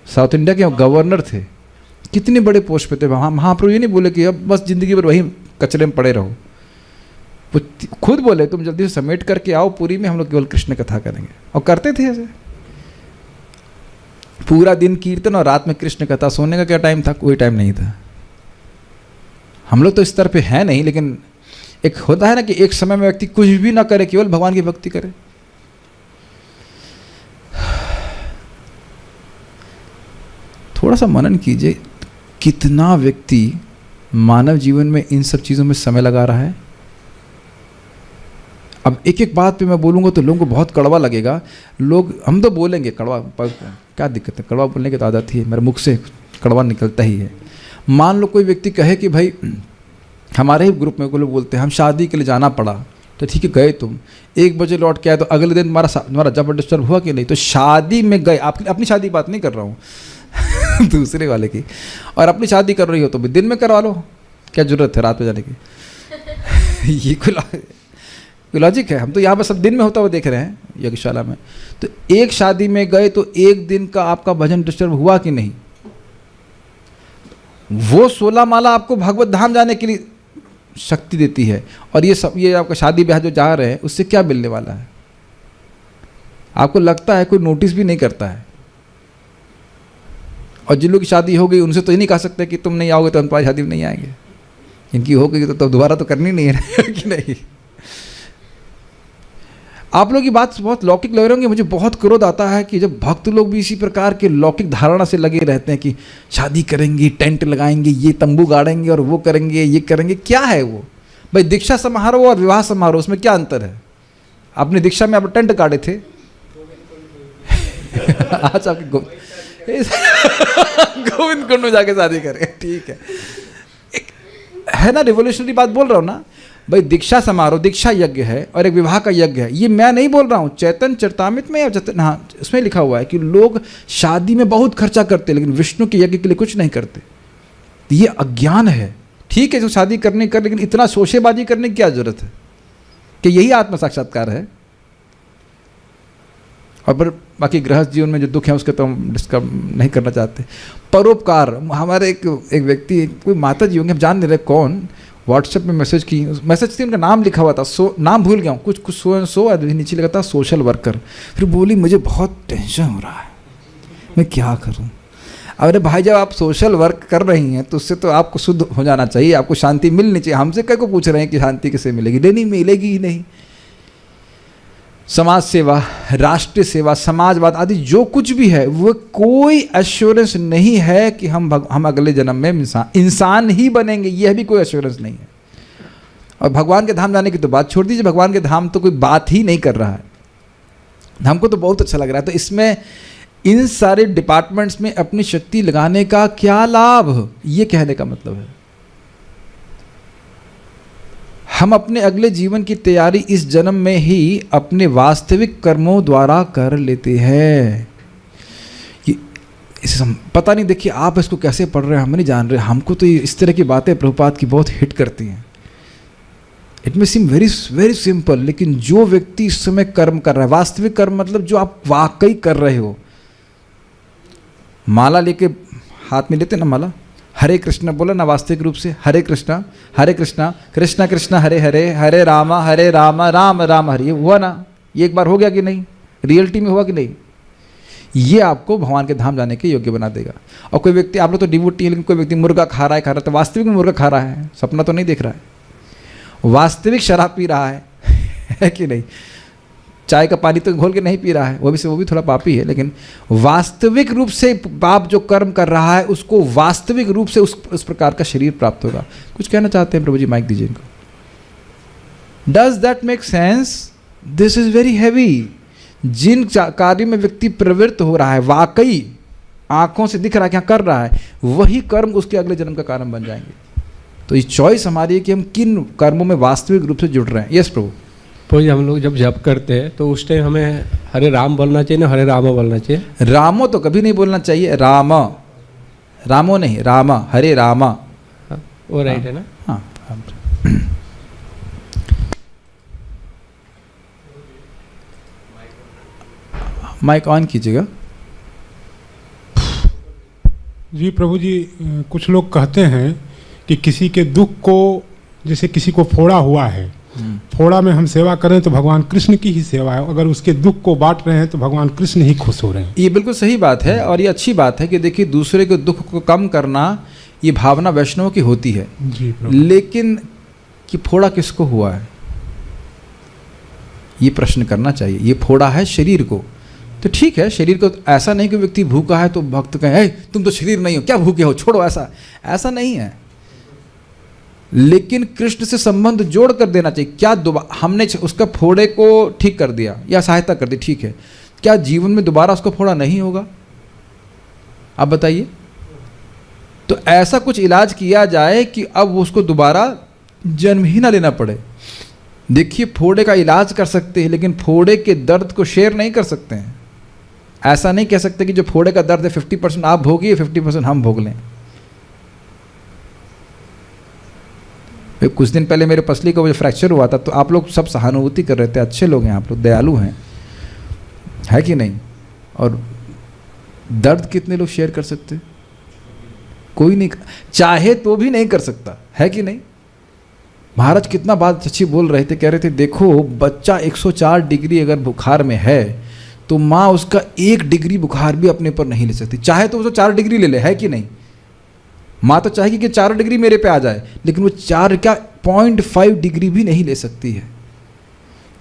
साउथ इंडिया के गवर्नर थे, कितने बड़े पोस्ट पे थे। महाप्रभु ये नहीं बोले कि अब बस जिंदगी भर वही कचरे में पड़े रहो, वो खुद बोले तुम जल्दी से समेट करके आओ पुरी में, हम लोग केवल कृष्ण कथा करेंगे। और करते थे ऐसे, पूरा दिन कीर्तन और रात में कृष्ण कथा। सोने का क्या टाइम था? कोई टाइम नहीं था। हम लोग तो इस स्तर पे है नहीं, लेकिन एक होता है ना कि एक समय में व्यक्ति कुछ भी ना करे, केवल भगवान की भक्ति करे। थोड़ा सा मनन कीजिए, कितना व्यक्ति मानव जीवन में इन सब चीज़ों में समय लगा रहा है। अब एक एक बात पे मैं बोलूँगा तो लोगों को बहुत कड़वा लगेगा। लोग, हम तो बोलेंगे कड़वा, क्या दिक्कत है, कड़वा बोलने की तो आदत ही है, मेरे मुख से कड़वा निकलता ही है। मान लो कोई व्यक्ति कहे कि भाई हमारे ही ग्रुप में कोई लोग बोलते हैं हम शादी के लिए जाना पड़ा, तो ठीक है गए तुम, 1 बजे लौट के आए, तो अगले दिन तुम्हारा जब डिस्टर्ब हुआ कि नहीं? तो शादी में गए, आप अपनी शादी की बात नहीं कर रहा हूँ दूसरे वाले की, और अपनी शादी कर रही हो तो भी दिन में करवा लो, क्या जरूरत है रात में जाने की ये कोई लॉजिक है? हम तो यहाँ पर सब दिन में होता हुआ देख रहे हैं यज्ञशाला में। तो एक शादी में गए तो एक दिन का आपका भजन डिस्टर्ब हुआ कि नहीं? वो 16 माला आपको भगवत धाम जाने के लिए शक्ति देती है, और ये सब, ये आपका शादी ब्याह जो जा रहे हैं उससे क्या मिलने वाला है? आपको लगता है कोई नोटिस भी नहीं करता है। और जिन लोग की शादी हो गई उनसे तो ये नहीं कह सकते कि तुम नहीं आओगे तो हम तुम्हारी शादी में नहीं आएंगे। इनकी हो गई तो दोबारा तो करनी नहीं है कि नहीं? आप लोग की बात बहुत लौकिक लग रही होंगी। मुझे बहुत क्रोध आता है कि जब भक्त लोग भी इसी प्रकार के लौकिक धारणा से लगे रहते हैं कि शादी करेंगे, टेंट लगाएंगे, ये तंबू गाड़ेंगे और वो करेंगे, ये करेंगे। क्या है वो भाई? दीक्षा समारोह और विवाह समारोह, उसमें क्या अंतर है? आपने दीक्षा में आप टेंट गाड़े थे आज आपके गोविंद कुंड में जाके शादी करें, ठीक है ना? रिवोल्यूशनरी बात बोल रहा हूँ ना भाई। दीक्षा समारोह, दीक्षा यज्ञ है और एक विवाह का यज्ञ है। ये मैं नहीं बोल रहा हूँ, चैतन्य चरितामृत में या हाँ उसमें लिखा हुआ है कि लोग शादी में बहुत खर्चा करते लेकिन विष्णु के यज्ञ के लिए कुछ नहीं करते। ये अज्ञान है। ठीक है जो शादी करने कर, लेकिन इतना शोशेबाजी करने की क्या जरूरत है? कि यही आत्म साक्षात्कार है? और फिर बाकी गृहस्थ जीवन में जो दुख है उसके तो हम डिस्कस नहीं करना चाहते। परोपकार, हमारे एक व्यक्ति, कोई माता जी होंगे, हम जान नहीं रहे कौन, व्हाट्सएप में मैसेज की, मैसेज थी, उनका नाम लिखा हुआ था, नाम भूल गया हूँ, कुछ सो नीचे लगा था सोशल वर्कर। फिर बोली मुझे बहुत टेंशन हो रहा है, मैं क्या करूँ? अरे भाई जब आप सोशल वर्क कर रही हैं तो उससे तो आपको शुद्ध हो जाना चाहिए, आपको शांति मिलनी चाहिए। हमसे क्या को पूछ रहे हैं कि शांति कैसे मिलेगी? नहीं मिलेगी ही नहीं। समाज सेवा, राष्ट्रीय सेवा, समाजवाद आदि जो कुछ भी है वो कोई एश्योरेंस नहीं है कि हम अगले जन्म में इंसान ही बनेंगे, यह भी कोई एश्योरेंस नहीं है। और भगवान के धाम जाने की तो बात छोड़ दीजिए, भगवान के धाम तो कोई बात ही नहीं कर रहा है। हमको तो बहुत अच्छा लग रहा है। तो इसमें इन सारे डिपार्टमेंट्स में अपनी शक्ति लगाने का क्या लाभ, ये कहने का मतलब है। हम अपने अगले जीवन की तैयारी इस जन्म में ही अपने वास्तविक कर्मों द्वारा कर लेते हैं। इसे पता नहीं, देखिए आप इसको कैसे पढ़ रहे हैं हम नहीं जान रहे। हमको तो इस तरह की बातें प्रभुपाद की बहुत हिट करती हैं। It may seem very very simple, लेकिन जो व्यक्ति इस समय कर्म कर रहा है, वास्तविक कर्म मतलब जो आप वाकई कर रहे हो, माला लेके हाथ में लेते ना माला, हरे कृष्ण बोला ना वास्तविक रूप से, हरे कृष्णा कृष्णा कृष्णा हरे हरे, हरे राम राम राम हरे, ये हुआ ना? ये एक बार हो गया कि नहीं? रियलिटी में हुआ कि नहीं? ये आपको भगवान के धाम जाने के योग्य बना देगा। और कोई व्यक्ति, आप लोग तो डिवोटी है, लेकिन कोई व्यक्ति मुर्गा खा रहा है तो वास्तविक में मुर्गा खा रहा है, सपना तो नहीं देख रहा है। वास्तविक शराब पी रहा है कि नहीं? चाय का पानी तो घोल के नहीं पी रहा है, वो भी थोड़ा पापी है, लेकिन वास्तविक रूप से पाप जो कर्म कर रहा है उसको वास्तविक रूप से उस प्रकार का शरीर प्राप्त होगा। कुछ कहना चाहते हैं प्रभु जी? माइक दीजिए इनको। Does that make sense? This is very heavy. जिन कार्य में व्यक्ति प्रवृत्त हो रहा है, वाकई आंखों से दिख रहा है क्या कर रहा है, वही कर्म उसके अगले जन्म का कारण बन जाएंगे। तो ये चॉइस हमारी है कि हम किन कर्मों में वास्तविक रूप से जुड़ रहे हैं। यस प्रभु। तो हम लोग जब जप करते हैं तो उस टाइम हमें हरे राम बोलना चाहिए ना हरे राम बोलना चाहिए? रामो तो कभी नहीं बोलना चाहिए, रामो नहीं, राम, हरे राम। वो राइट है ना? हाँ। माइक ऑन कीजिएगा। जी प्रभु जी, कुछ लोग कहते हैं कि किसी के दुख को, जैसे किसी को फोड़ा हुआ है, फोड़ा में हम सेवा करें तो भगवान कृष्ण की ही सेवा है, अगर उसके दुख को बांट रहे हैं तो भगवान कृष्ण ही खुश हो रहे हैं। ये बिल्कुल सही बात है और ये अच्छी बात है कि देखिए दूसरे के दुख को कम करना ये भावना वैष्णव की होती है। जी प्रभु। लेकिन कि फोड़ा किसको हुआ है ये प्रश्न करना चाहिए। ये फोड़ा है शरीर को, तो ठीक है, शरीर को ऐसा नहीं कि व्यक्ति भूखा है तो भक्त कहे तुम तो शरीर नहीं हो, क्या भूखे हो, छोड़ो, ऐसा नहीं है। लेकिन कृष्ण से संबंध जोड़ कर देना चाहिए। क्या हमने उसका फोड़े को ठीक कर दिया या सहायता कर दी, ठीक है, क्या जीवन में दोबारा उसको फोड़ा नहीं होगा? आप बताइए। तो ऐसा कुछ इलाज किया जाए कि अब उसको दोबारा जन्म ही ना लेना पड़े। देखिए, फोड़े का इलाज कर सकते हैं लेकिन फोड़े के दर्द को शेयर नहीं कर सकते हैं। ऐसा नहीं कह सकते कि जो फोड़े का दर्द है 50% आप भोगिए, 50% हम भोग लें। कुछ दिन पहले मेरे पसली का वो फ्रैक्चर हुआ था तो आप लोग सब सहानुभूति कर रहे थे, अच्छे लोग हैं आप लोग, दयालु हैं, है कि नहीं? और दर्द कितने लोग शेयर कर सकते? कोई नहीं, चाहे तो भी नहीं कर सकता, है कि नहीं? महाराज कितना बात अच्छी बोल रहे थे, कह रहे थे देखो बच्चा 104 डिग्री अगर बुखार में है तो माँ उसका 1 डिग्री बुखार भी अपने पर नहीं ले सकती, चाहे तो वो 4 डिग्री ले ले, है कि नहीं? माँ तो चाहेगी कि 4 डिग्री मेरे पे आ जाए, लेकिन वो 4 क्या 0.5 डिग्री भी नहीं ले सकती है।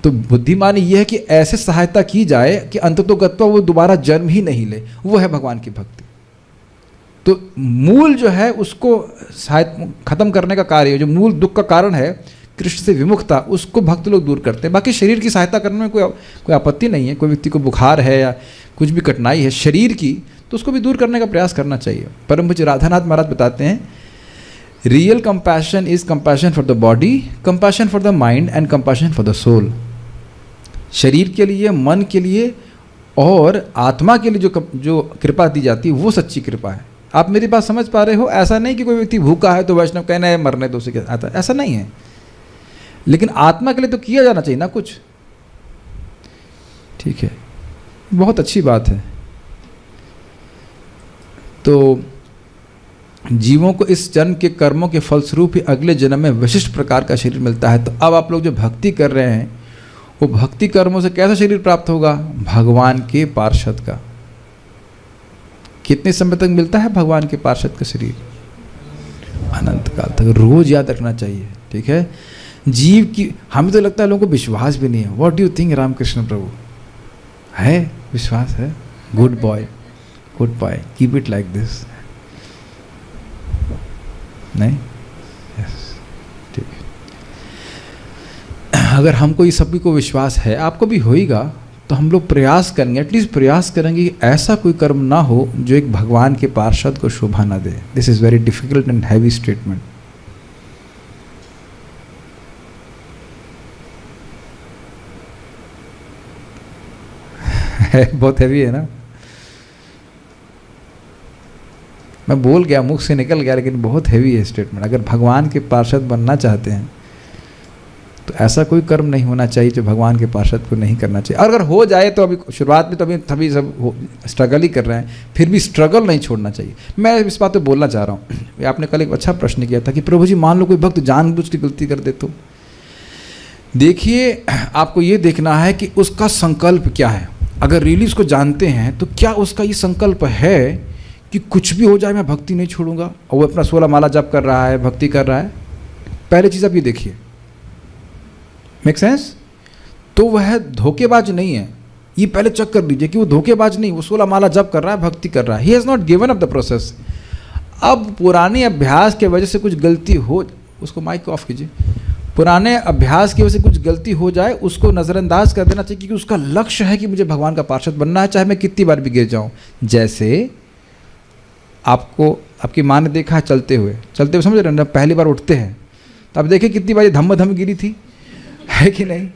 तो बुद्धिमानी ये है कि ऐसे सहायता की जाए कि अंततोगत्वा वो दोबारा जन्म ही नहीं ले, वो है भगवान की भक्ति। तो मूल जो है उसको खत्म करने का कार्य, जो मूल दुख का कारण है कृष्ण से विमुखता, उसको भक्त लोग दूर करते हैं। बाकी शरीर की सहायता करने में कोई आपत्ति नहीं है। कोई व्यक्ति को बुखार है या कुछ भी कठिनाई है शरीर की, तो उसको भी दूर करने का प्रयास करना चाहिए। परम पूज्य राधानाथ महाराज बताते हैं, real compassion is compassion for the body, compassion for the mind and compassion for the soul. शरीर के लिए, मन के लिए और आत्मा के लिए जो कृपा दी जाती है वो सच्ची कृपा है। आप मेरी बात समझ पा रहे हो? ऐसा नहीं कि कोई व्यक्ति भूखा है तो वैष्णव कहना है मरने दो उसे आता, ऐसा नहीं है। लेकिन आत्मा के लिए तो किया जाना चाहिए ना कुछ, ठीक है, बहुत अच्छी बात है। तो जीवों को इस जन्म के कर्मों के फलस्वरूप ही अगले जन्म में विशिष्ट प्रकार का शरीर मिलता है। तो अब आप लोग जो भक्ति कर रहे हैं वो भक्ति कर्मों से कैसा शरीर प्राप्त होगा? भगवान के पार्षद का। कितने समय तक मिलता है भगवान के पार्षद का शरीर? अनंत काल तक। रोज याद रखना चाहिए, ठीक है। जीव की, हमें तो लगता है लोगों को विश्वास भी नहीं है। What do you think Ramakrishna Prabhu? है विश्वास है? Good boy, good boy, keep it like this. नहीं, यस, ठीक है। अगर हमको ये सभी को विश्वास है, आपको भी होएगा, तो हम लोग प्रयास करेंगे, एटलीस्ट प्रयास करेंगे कि ऐसा कोई कर्म ना हो जो एक भगवान के पार्षद को शोभा ना दे। This is very difficult and heavy statement. बहुत हैवी है ना? मैं बोल गया, मुख से निकल गया, लेकिन बहुत हैवी है स्टेटमेंट। अगर भगवान के पार्षद बनना चाहते हैं तो ऐसा कोई कर्म नहीं होना चाहिए जो भगवान के पार्षद को नहीं करना चाहिए। और अगर हो जाए तो अभी शुरुआत में तो अभी सब स्ट्रगल ही कर रहे हैं, फिर भी स्ट्रगल नहीं छोड़ना चाहिए। मैं इस बात पे बोलना चाह रहा हूँ। आपने कल एक अच्छा प्रश्न किया था कि प्रभु जी मान लो कोई भक्त जानबूझ के गलती कर दे तो? देखिए, आपको ये देखना है कि उसका संकल्प क्या है। अगर रियली उसको जानते हैं तो क्या उसका ये संकल्प है कि कुछ भी हो जाए मैं भक्ति नहीं छोड़ूंगा, और वो अपना 16 माला जप कर रहा है, भक्ति कर रहा है। पहले चीज़ आप ये देखिए, मेक सेंस? तो वह धोखेबाज नहीं है, ये पहले चेक कर लीजिए कि वो धोखेबाज नहीं, वो 16 माला जप कर रहा है, भक्ति कर रहा है। He has not given up the process. अब पुराने अभ्यास के वजह से कुछ गलती हो, उसको माइक ऑफ कीजिए, पुराने अभ्यास की वजह से कुछ गलती हो जाए, उसको नज़रअंदाज कर देना चाहिए क्योंकि उसका लक्ष्य है कि मुझे भगवान का पार्षद बनना है, चाहे मैं कितनी बार भी गिर जाऊँ। जैसे आपको आपकी माँ ने देखा है चलते हुए समझ रहे हैं, पहली बार उठते हैं तो अब देखिए कितनी बार धम धम गिरी थी, है कि नहीं?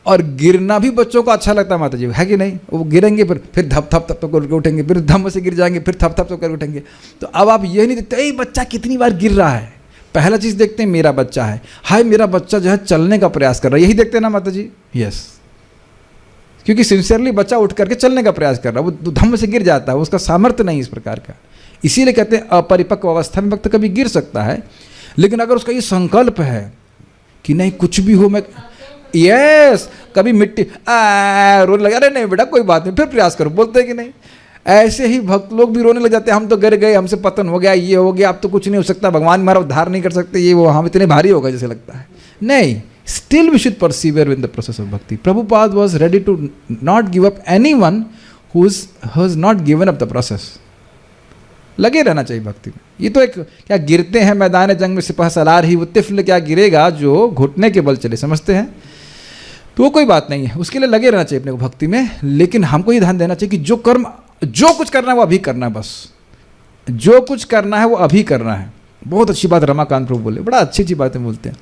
और गिरना भी बच्चों को अच्छा लगता है माता जी, है कि नहीं? वो गिरेंगे फिर धप थप थप करके उठेंगे, फिर धम से गिर जाएंगे, फिर थप थप करके उठेंगे। तो अब आप ये नहीं देखते ये बच्चा कितनी बार गिर रहा है, पहला चीज़ देखते हैं मेरा बच्चा है, हाय मेरा बच्चा जो है चलने का प्रयास कर रहा है, यही देखते हैं ना माता जी? यस, क्योंकि सिंसियरली बच्चा उठ करके चलने का प्रयास कर रहा है, वो धम्म से गिर जाता है, उसका सामर्थ्य नहीं इस प्रकार का। इसीलिए कहते हैं अपरिपक्व अवस्था में भक्त कभी गिर सकता है, लेकिन अगर उसका ये संकल्प है कि नहीं कुछ भी हो मैं यस कभी मिट्टी रोने लगा, अरे नहीं बेटा कोई बात नहीं, फिर प्रयास करो, बोलते हैं कि नहीं। ऐसे ही भक्त लोग भी रोने लग जाते हैं, हम तो गिर गए, हमसे पतन हो गया, ये हो गया, अब तो कुछ नहीं हो सकता, भगवान हमारा उद्धार नहीं कर सकते, ये वो हम इतने भारी होगा जैसे लगता है। नहीं, still we should persevere in the process of bhakti. Prabhupada was ready to not give up anyone who has not given up the process. लगे रहना चाहिए भक्ति में। ये तो एक क्या गिरते हैं मैदान जंग में सिपाह सलार ही, वो तिफल क्या गिरेगा जो घुटने के बल चले, समझते हैं? तो वो कोई बात नहीं है, उसके लिए लगे रहना चाहिए अपने को भक्ति में। लेकिन हमको ये ध्यान देना चाहिए कि जो कर्म जो कुछ करना है वो अभी करना है, बस जो कुछ करना है वो अभी करना है। बहुत अच्छी बात रमाकांत प्रभु बोले, बड़ा अच्छी अच्छी बातें बोलते हैं।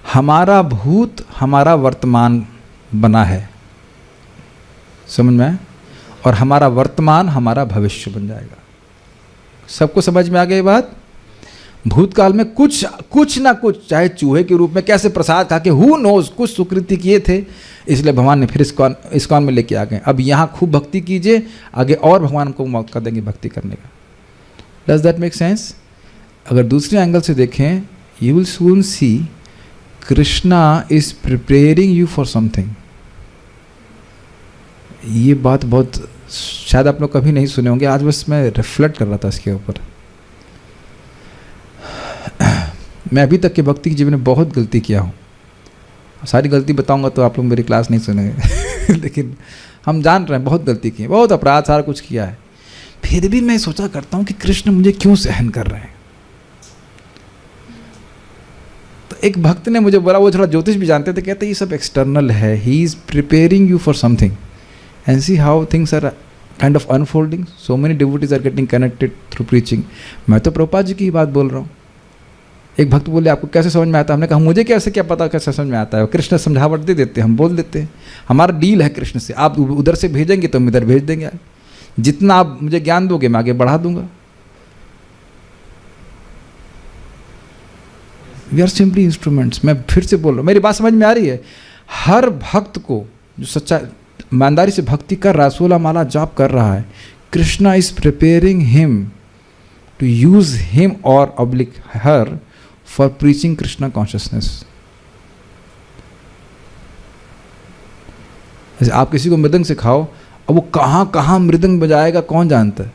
हमारा भूत हमारा वर्तमान बना है, समझ में आया? और हमारा वर्तमान हमारा भविष्य बन जाएगा। सबको समझ में आ गई बात? भूतकाल में कुछ ना कुछ, चाहे चूहे के रूप में कैसे प्रसाद खा के हु नोज कुछ सुकृति किए थे, इसलिए भगवान ने फिर इस्कॉन में लेके आ गए। अब यहाँ खूब भक्ति कीजिए, आगे और भगवान हमको मौका देंगे भक्ति करने का। Does that make sense? अगर दूसरे एंगल से देखें, you will soon see Krishna is preparing you for something. ये बात बहुत शायद आप लोग कभी नहीं सुने होंगे, आज बस मैं रिफ्लेक्ट कर रहा था इसके ऊपर। मैं अभी तक के भक्ति के जीवन में बहुत गलती किया हूँ, सारी गलती बताऊंगा तो आप लोग मेरी क्लास नहीं सुनेंगे लेकिन हम जान रहे हैं बहुत गलती की है, बहुत अपराध सारा कुछ किया है। फिर भी मैं सोचा करता हूँ कि कृष्ण मुझे क्यों सहन कर रहे हैं। तो एक भक्त ने मुझे बोला, वो थोड़ा ज्योतिष भी जानते थे, कहते ये सब एक्सटर्नल है, he is preparing you for something and see how things are kind of unfolding, so many devotees are getting connected through preaching. मैं तो प्रभुपाद जी की बात बोल रहा हूँ। एक भक्त बोले आपको कैसे समझ में आता है? हमने कहा मुझे कैसे क्या पता कैसे समझ में आता है, कृष्ण समझावट दे देते, हम बोल देते हैं। हमारा डील है कृष्ण से, आप उधर से भेजेंगे तो हम इधर भेज देंगे, जितना आप मुझे ज्ञान दोगे मैं आगे बढ़ा दूंगा। We are simply instruments. मैं फिर से बोल रहा हूँ, मेरी बात समझ में आ रही है? हर भक्त को जो सच्चा ईमानदारी से भक्ति कर रहा है, 16 माला जाप कर रहा है, Krishna is preparing him to use him और oblige her for preaching Krishna consciousness. जैसे आप किसी को मृदंग सिखाओ, अब वो कहाँ कहाँ मृदंग बजाएगा कौन जानता है,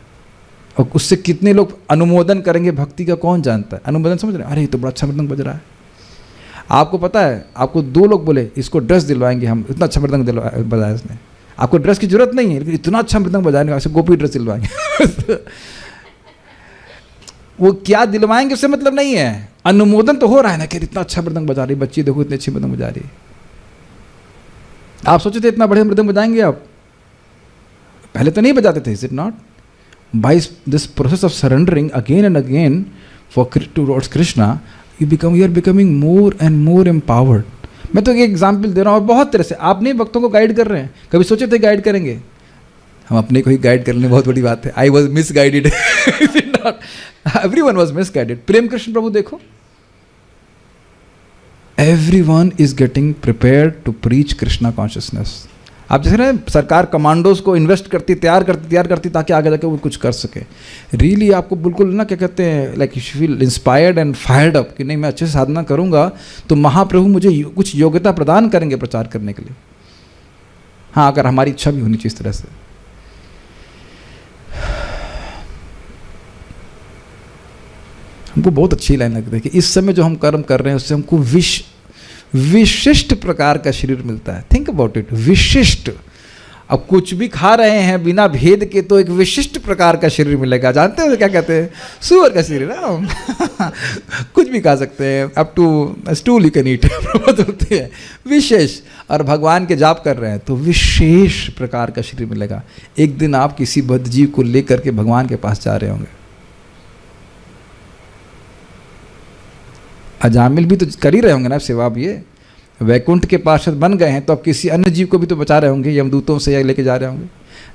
और उससे कितने लोग अनुमोदन करेंगे भक्ति का कौन जानता है? अनुमोदन समझ रहे हैं, अरे ये तो बड़ा अच्छा मृदंग बज रहा है। आपको पता है, आपको 2 लोग बोले इसको ड्रेस दिलवाएंगे हम, इतना अच्छा मृदंग बजाया इसने, आपको ड्रेस की जरूरत नहीं है लेकिन इतना अच्छा मृदंग बजाने वाले गोपी ड्रेस दिलवाएंगे वो क्या दिलवाएंगे उससे मतलब नहीं है, अनुमोदन तो हो रहा है ना कि इतना अच्छा मृदंग बजा रही बच्ची, देखो इतनी अच्छी मृदंग बजा रही है। आप सोचे थे इतना बढ़िया मृदंग बजाएंगे आप? पहले तो नहीं बजाते थे, is it not? By this process of surrendering again and again for towards Krishna, you are becoming more and more empowered. मैं तो एक एग्जाम्पल दे रहा हूँ, और बहुत तरह से आप नहीं भक्तों को गाइड कर रहे हैं। कभी सोचे थे गाइड करेंगे? हम अपने को ही गाइड कर लें, बहुत बड़ी बात है। I was misguided, everyone was misguided. Prem Krishna Prabhu देखो, everyone is getting prepared to preach Krishna consciousness. आप जैसे ना सरकार कमांडोज को इन्वेस्ट करती, तैयार करती ताकि आगे जाके वो कुछ कर सके। रियली आपको बिल्कुल ना क्या कहते हैं, like you feel inspired and fired up कि नहीं मैं अच्छे से साधना करूंगा तो महाप्रभु मुझे कुछ योग्यता प्रदान करेंगे प्रचार करने के लिए। हाँ, अगर हमारी इच्छा भी होनी चाहिए इस तरह से। हमको बहुत अच्छी लाइन लगती है कि इस समय जो हम कर्म कर रहे हैं उससे हमको विशिष्ट प्रकार का शरीर मिलता है। थिंक अबाउट इट, विशिष्ट। अब कुछ भी खा रहे हैं बिना भेद के तो एक विशिष्ट प्रकार का शरीर मिलेगा। जानते हो क्या कहते हैं? सुअर का शरीर ना कुछ भी खा सकते हैं, up to stool you can eat बोलते हैं, विशेष। और भगवान के जाप कर रहे हैं तो विशेष प्रकार का शरीर मिलेगा। एक दिन आप किसी बद्ध जीव को लेकर के भगवान के पास जा रहे होंगे। अजामिल भी तो कर ही रहे होंगे ना सेवा। अब ये वैकुंठ के पार्षद बन गए हैं तो अब किसी अन्य जीव को भी तो बचा रहे होंगे, यमदूतों से या लेके जा रहे होंगे।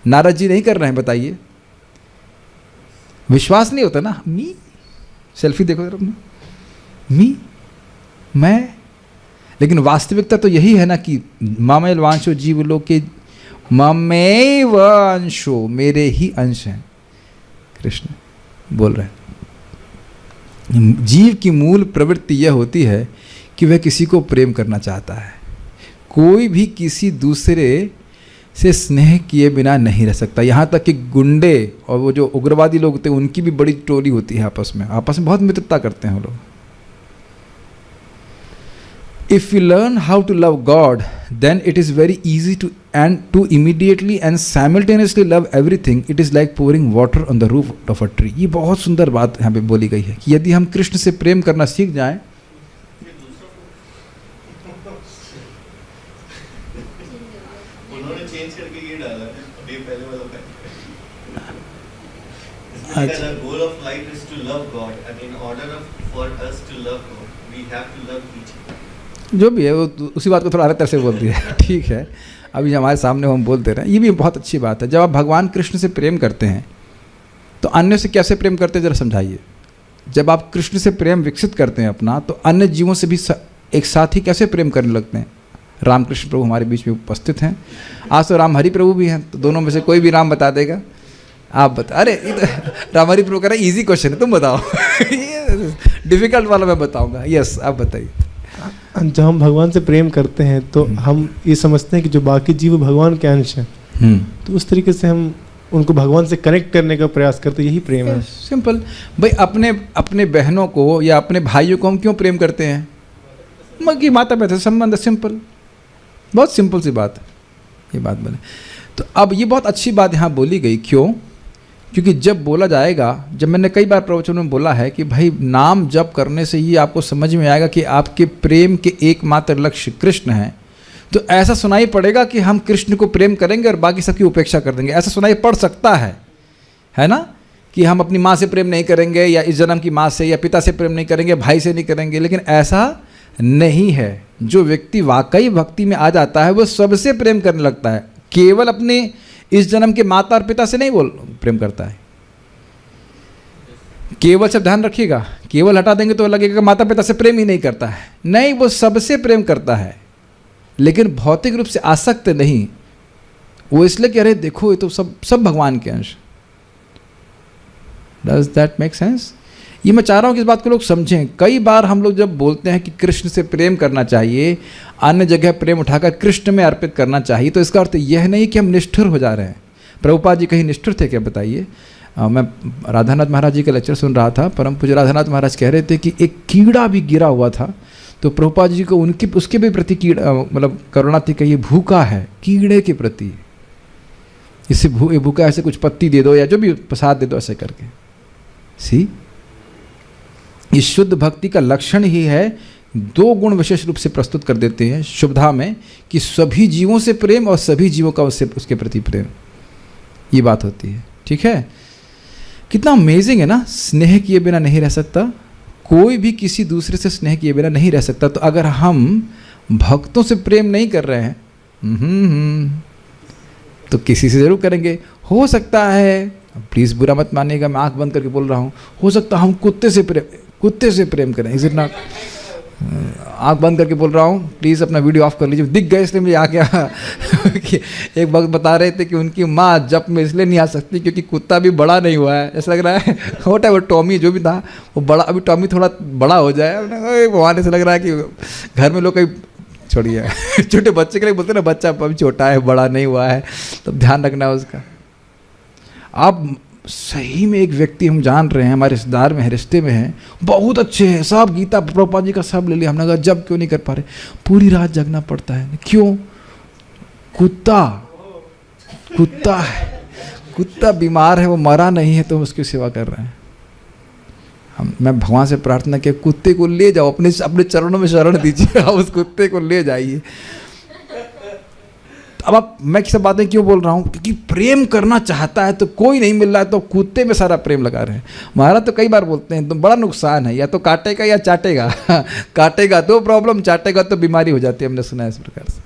नारद जी नहीं कर रहे हैं, बताइए। विश्वास नहीं होता ना। मी सेल्फी देखो जरा अपना, मी मैं लेकिन वास्तविकता तो यही है ना कि ममेव वांशो जीव लोके ममेव अंशो, मेरे ही अंश हैं, कृष्ण बोल रहे हैं। जीव की मूल प्रवृत्ति यह होती है कि वह किसी को प्रेम करना चाहता है। कोई भी किसी दूसरे से स्नेह किए बिना नहीं रह सकता। यहाँ तक कि गुंडे और वो जो उग्रवादी लोग होते हैं उनकी भी बड़ी टोली होती है, आपस में बहुत मित्रता करते हैं वो लोग। If we learn how to love God, then it is very easy to immediately and simultaneously love everything. It is like pouring water on the roof of a tree. ये बहुत सुंदर बात यहाँ पे बोली गई है कि यदि हम कृष्ण से प्रेम करना सीख जाएं, उन्होंने चेंज करके ये डाला है, अभी पहले वाला अच्छा। The goal of life is to love God, and in order for us to love God, we have to love each other. जो भी है वो उसी बात को थोड़ा अलग तरह से बोल दिया है। ठीक है, अभी हमारे सामने हम बोलते रहे, ये भी बहुत अच्छी बात है। जब आप भगवान कृष्ण से प्रेम करते हैं तो अन्य से कैसे प्रेम करते हैं, जरा समझाइए। जब आप कृष्ण से प्रेम विकसित करते हैं अपना, तो अन्य जीवों से भी एक साथ ही कैसे प्रेम करने लगते हैं। रामकृष्ण प्रभु हमारे बीच में उपस्थित हैं, आज तो राम हरि प्रभु भी हैं, तो दोनों में से कोई भी नाम बता देगा। आप बता, अरे राम हरि प्रभु कह रहे हैं इजी क्वेश्चन है, तुम बताओ। डिफिकल्ट वाला मैं बताऊंगा। यस, आप बताइए। जब हम भगवान से प्रेम करते हैं तो हम ये समझते हैं कि जो बाकी जीव भगवान के अंश हैं, तो उस तरीके से हम उनको भगवान से कनेक्ट करने का प्रयास करते हैं। यही प्रेम है। सिंपल भाई, अपने बहनों को या अपने भाइयों को हम क्यों प्रेम करते हैं? मगी माता पिता संबंध, सिंपल, बहुत सिंपल सी बात है ये बात बने। तो अब ये बहुत अच्छी बात यहाँ बोली गई, क्यों? क्योंकि जब बोला जाएगा, जब मैंने कई बार प्रवचनों में बोला है कि भाई नाम जप करने से ही आपको समझ में आएगा कि आपके प्रेम के एकमात्र लक्ष्य कृष्ण हैं, तो ऐसा सुनाई पड़ेगा कि हम कृष्ण को प्रेम करेंगे और बाकी सबकी उपेक्षा कर देंगे। ऐसा सुनाई पड़ सकता है ना, कि हम अपनी माँ से प्रेम नहीं करेंगे, या इस जन्म की माँ से या पिता से प्रेम नहीं करेंगे, भाई से नहीं करेंगे, लेकिन ऐसा नहीं है। जो व्यक्ति वाकई भक्ति में आ जाता है वो सबसे प्रेम करने लगता है, केवल अपने इस जन्म के माता और पिता से नहीं प्रेम करता है। केवल से ध्यान रखिएगा, केवल हटा देंगे तो लगेगा माता पिता से प्रेम ही नहीं करता है। नहीं, वो सबसे प्रेम करता है, लेकिन भौतिक रूप से आसक्त नहीं। वो इसलिए कह रहे देखो ये तो सब भगवान के अंश। Does that make sense? ये मैं चाह रहा हूँ कि इस बात को लोग समझें। कई बार हम लोग जब बोलते हैं कि कृष्ण से प्रेम करना चाहिए, अन्य जगह प्रेम उठाकर कृष्ण में अर्पित करना चाहिए, तो इसका अर्थ यह नहीं कि हम निष्ठुर हो जा रहे हैं। प्रभुपाद जी कहीं निष्ठुर थे क्या, बताइए? मैं राधानाथ महाराज जी का लेक्चर सुन रहा था। परम पूज्य राधानाथ महाराज कह रहे थे कि एक कीड़ा भी गिरा हुआ था, तो प्रभुपाद जी को उसके भी प्रति कीड़ा मतलब करुणा थी कि ये भूखा है, कीड़े के प्रति इसे भूखा, ऐसे कुछ पत्ती दे दो या जो भी प्रसाद दे दो, ऐसे करके। सी, इस शुद्ध भक्ति का लक्षण ही है, दो गुण विशेष रूप से प्रस्तुत कर देते हैं शुभधा में, कि सभी जीवों से प्रेम और सभी जीवों का उसके प्रति प्रेम, ये बात होती है। ठीक है, कितना अमेजिंग है ना। स्नेह किए बिना नहीं रह सकता, कोई भी किसी दूसरे से स्नेह किए बिना नहीं रह सकता। तो अगर हम भक्तों से प्रेम नहीं कर रहे हैं तो किसी से जरूर करेंगे। हो सकता है, प्लीज़ बुरा मत मानिएगा, मैं आंख बंद करके बोल रहा हूँ, हो सकता है हम कुत्ते से प्रेम करें। Is it not? आंख बंद करके बोल रहा हूँ, प्लीज़ अपना वीडियो ऑफ कर लीजिए। दिख गए इसलिए मुझे आके एक वक्त बता रहे थे कि उनकी माँ जब में इसलिए नहीं आ सकती क्योंकि कुत्ता भी बड़ा नहीं हुआ है, ऐसा लग रहा है। होता है वो टॉमी जो भी था वो बड़ा, अभी टॉमी थोड़ा बड़ा हो जाए, वहाँ से लग रहा है कि घर में लोग कहीं छोड़िए छोटे बच्चे के लिए बोलते हैं ना, बच्चा अभी छोटा है, बड़ा नहीं हुआ है, तो ध्यान रखना है उसका। आप सही में एक व्यक्ति हम जान रहे हैं, हमारे रिश्तेदार में है, रिश्ते में हैं, बहुत अच्छे हैं, सब गीता प्रभुपाद जी का सब ले लिया, हमने कहा जब क्यों नहीं कर पा रहे, पूरी रात जगना पड़ता है। क्यों? कुत्ता है, कुत्ता बीमार है, वो मरा नहीं है, तो उसकी सेवा कर रहे हैं। मैं भगवान से प्रार्थना किया, कुत्ते को ले जाओ, अपने चरणों में शरण दीजिए, आप उस कुत्ते को ले जाइए। अब मैं सब बातें क्यों बोल रहा हूँ? क्योंकि प्रेम करना चाहता है तो कोई नहीं मिल रहा है, तो कुत्ते में सारा प्रेम लगा रहे हैं। महाराज तो कई बार बोलते हैं तो बड़ा नुकसान है, या तो काटेगा या चाटेगा। काटेगा तो प्रॉब्लम, चाटेगा तो बीमारी हो जाती है, हमने सुना है इस प्रकार से।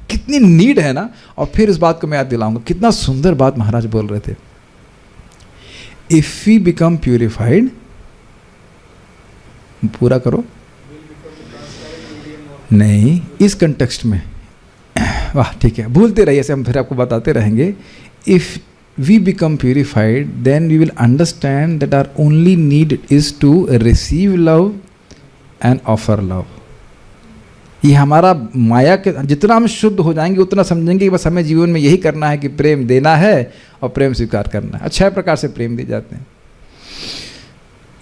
कितनी नीड है ना। और फिर इस बात को मैं याद दिलाऊंगा, कितना सुंदर बात महाराज बोल रहे थे, इफ वी बिकम प्यूरिफाइड, पूरा करो, नहीं, इस कंटेक्स्ट में, वाह ठीक है, भूलते रहिए, ऐसे हम फिर आपको बताते रहेंगे. If we become purified then we will understand that our only need is to receive love and offer love. ये हमारा माया के जितना हम शुद्ध हो जाएंगे उतना समझेंगे कि बस हमें जीवन में यही करना है कि प्रेम देना है और प्रेम स्वीकार करना है. 6 प्रकार से प्रेम दिए जाते हैं.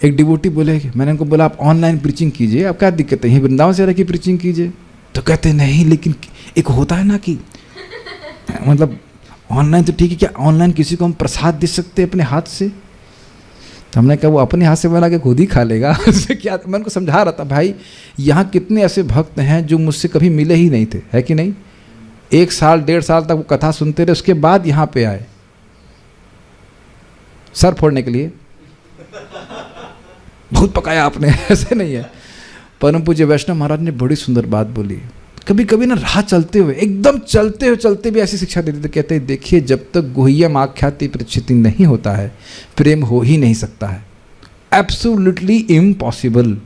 एक डिवोटी बोले, मैंने उनको बोला आप ऑनलाइन प्रीचिंग कीजिए, आप क्या दिक्कत है, यहीं वृंदावन से रह की प्रीचिंग कीजिए. तो कहते नहीं, लेकिन एक होता है ना कि मतलब ऑनलाइन तो ठीक है, क्या ऑनलाइन किसी को हम प्रसाद दे सकते हैं अपने हाथ से? तो हमने कहा वो अपने हाथ से बना के खुद ही खा लेगा. उससे क्या, मैं उनको समझा रहा था, भाई यहाँ कितने ऐसे भक्त हैं जो मुझसे कभी मिले ही नहीं थे, है कि नहीं? 1 साल 1.5 साल तक वो कथा सुनते रहे, उसके बाद यहाँ पे आए सर फोड़ने के लिए. बहुत पकाया आपने, ऐसे नहीं है. परम पूज्य वैष्णव महाराज ने बड़ी सुंदर बात बोली. कभी कभी ना राह चलते हुए, एकदम चलते भी ऐसी शिक्षा देते थे. कहते हैं देखिए, जब तक गुह्यम आख्याति प्रचिति नहीं होता है प्रेम हो ही नहीं सकता है. Absolutely impossible.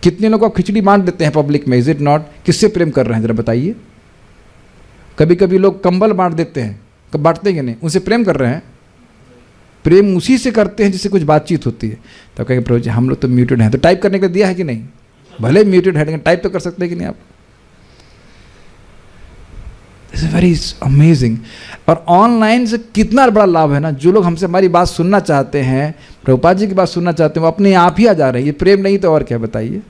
कितने लोग आप खिचड़ी बांट देते हैं पब्लिक में, इज इट नॉट? किससे प्रेम कर रहे हैं जरा बताइए. कभी कभी लोग कंबल बांट देते हैं, कब बांटते हैं कि नहीं? उनसे प्रेम कर रहे हैं? प्रेम उसी से करते हैं जिससे कुछ बातचीत होती है. तो कहेंगे प्रभु जी हम लोग तो म्यूटेड हैं, तो टाइप करने के लिए दिया है कि नहीं? भले म्यूटेड है, टाइप तो कर सकते हैं कि नहीं आप? This is very amazing. और ऑनलाइन से कितना बड़ा लाभ है ना. जो लोग हमसे हमारी बात सुनना चाहते हैं, प्रभुपाद जी की बात सुनना चाहते हैं, वो अपने आप ही आ जा रहे हैं. ये प्रेम नहीं तो और क्या, बताइए.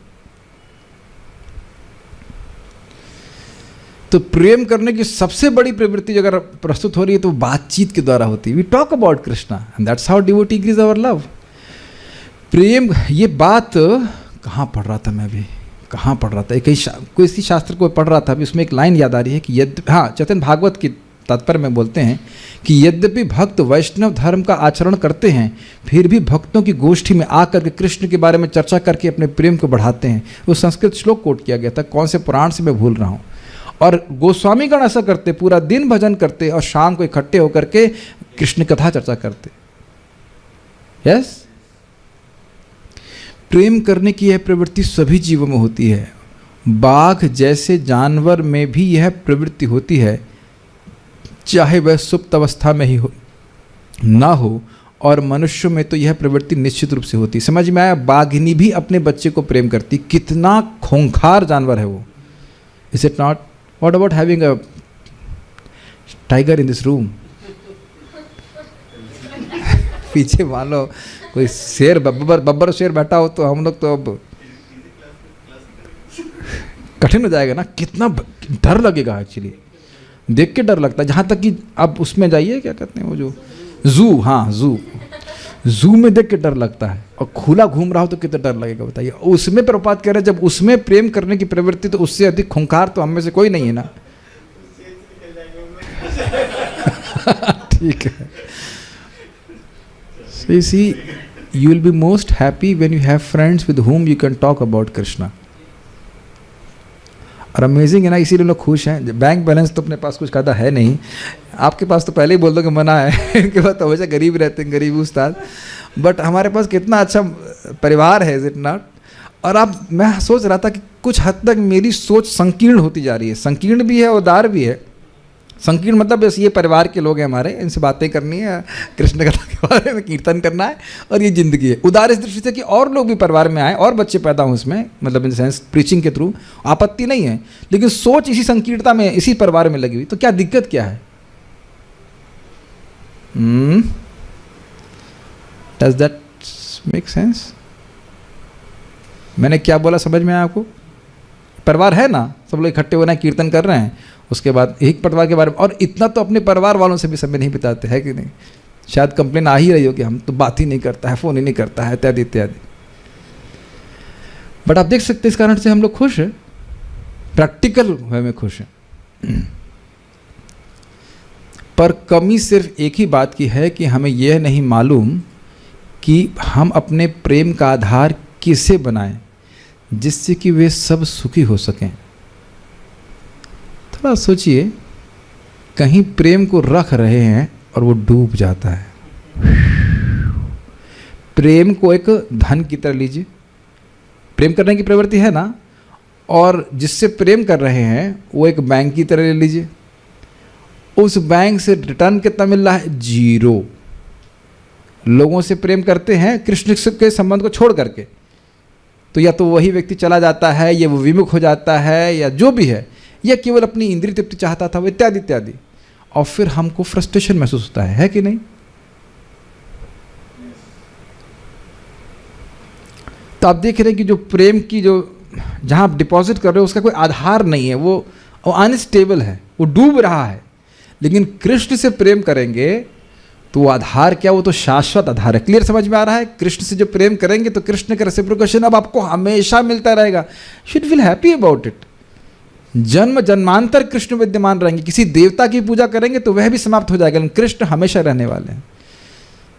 तो प्रेम करने की सबसे बड़ी प्रवृत्ति अगर प्रस्तुत हो रही है तो बातचीत के द्वारा होती है. We talk about Krishna and that's how devotee increase our love. Prem, ये बात कहाँ पढ़ रहा था मैं, अभी कहाँ पढ़ रहा था, कोई इसी शास्त्र को पढ़ रहा था अभी. उसमें एक लाइन याद आ रही है कि चैतन्य भागवत की तात्पर्य में बोलते हैं कि यद्यपि भक्त वैष्णव धर्म का आचरण करते हैं फिर भी भक्तों की गोष्ठी में आकर के कृष्ण के बारे में चर्चा करके अपने प्रेम को बढ़ाते हैं. वो संस्कृत श्लोक कोट किया गया था, कौन से पुराण से मैं भूल रहा हूँ. और गोस्वामी गण ऐसा करते, पूरा दिन भजन करते और शाम को इकट्ठे होकर के कृष्ण कथा चर्चा करते. यस, प्रेम करने की यह प्रवृत्ति सभी जीवों में होती है. बाघ जैसे जानवर में भी यह प्रवृत्ति होती है, चाहे वह सुप्त अवस्था में ही हो ना हो. और मनुष्यों में तो यह प्रवृत्ति निश्चित रूप से होती है. समझ में आया? बाघिनी भी अपने बच्चे को प्रेम करती. कितना खूंखार जानवर है वो. Is it not? What about having a tiger in this room? पीछे मान लो कोई शेर, बब्बर शेर बैठा हो तो हम लोग तो अब कठिन हो जाएगा ना. कितना डर लगेगा, एक्चुअली देख के डर लगता है. जहाँ तक कि अब उसमें जाइए, क्या कहते हैं वो जो जू, हाँ जू में देख के डर लगता है. और खुला घूम रहा हो तो कितना डर लगेगा बताइए. उसमें प्रपात कह रहे हैं जब उसमें प्रेम करने की प्रवृत्ति, तो उससे अधिक खूंखार तो हम में से कोई नहीं है ना. ठीक है. So you see, you will be most happy when you have friends with whom you can talk about Krishna. और अमेजिंग है ना, इसीलिए लोग खुश हैं. बैंक बैलेंस तो अपने पास कुछ ज़्यादा है नहीं. आपके पास तो पहले ही बोल दो कि मना है. इनके पास तो हमेशा गरीब रहते हैं, गरीब उस्ताद. बट हमारे पास कितना अच्छा परिवार है, इज इट नॉट? और अब मैं सोच रहा था कि कुछ हद तक मेरी सोच संकीर्ण होती जा रही है. संकीर्ण भी है, उदार भी है. संकीर्ण मतलब बस ये परिवार के लोग हैं हमारे, इनसे बातें करनी है, कृष्ण कथा के बारे में कीर्तन करना है, और ये ज़िंदगी है. उदार इस दृष्टि से कि और लोग भी परिवार में आए और बच्चे पैदा हों इसमें, मतलब इन सेंस प्रीचिंग के थ्रू, आपत्ति नहीं है. लेकिन सोच इसी संकीर्णता में, इसी परिवार में लगी हुई, तो क्या दिक्कत क्या है? Does that make sense? मैंने क्या बोला समझ में आया आपको? परिवार है ना, सब लोग इकट्ठे होना है, कीर्तन कर रहे हैं, उसके बाद एक परिवार के बारे में. और इतना तो अपने परिवार वालों से भी समय नहीं बिताते, है कि नहीं? शायद कंप्लेन आ ही रही हो कि हम तो बात ही नहीं करता है, फ़ोन ही नहीं करता है, इत्यादि इत्यादि. बट आप देख सकते हैं इस कारण से हम लोग खुश हैं, प्रैक्टिकल वे में खुश हैं. पर कमी सिर्फ एक ही बात की है कि हमें यह नहीं मालूम कि हम अपने प्रेम का आधार किसे बनाएं जिससे कि वे सब सुखी हो सकें. थोड़ा सोचिए, कहीं प्रेम को रख रहे हैं और वो डूब जाता है. प्रेम को एक धन की तरह लीजिए. प्रेम करने की प्रवृत्ति है ना, और जिससे प्रेम कर रहे हैं वो एक बैंक की तरह ले लीजिए, उस बैंक से रिटर्न कितना मिल रहा है? 0। लोगों से प्रेम करते हैं कृष्ण के संबंध को छोड़ करके, तो या तो वही व्यक्ति चला जाता है, या वो विमुख हो जाता है, या जो भी है, या केवल अपनी इंद्रिय तृप्ति चाहता था, इत्यादि इत्यादि, और फिर हमको फ्रस्ट्रेशन महसूस होता है कि नहीं? तो आप देख रहे हैं कि जो प्रेम की जो जहाँ आप डिपॉजिट कर रहे हो उसका कोई आधार नहीं है, वो अनस्टेबल है, वो डूब रहा है। लेकिन कृष्ण से प्रेम करेंगे तो वो आधार क्या, वो तो शाश्वत आधार है। क्लियर समझ में आ रहा है? कृष्ण से जो प्रेम करेंगे तो कृष्ण का रेसिप्रोकेशन अब आपको हमेशा मिलता रहेगा। Should feel happy about it. जन्म जन्मांतर कृष्ण विद्यमान रहेंगे। किसी देवता की पूजा करेंगे तो वह भी समाप्त हो जाएगा, लेकिन कृष्ण हमेशा रहने वाले हैं।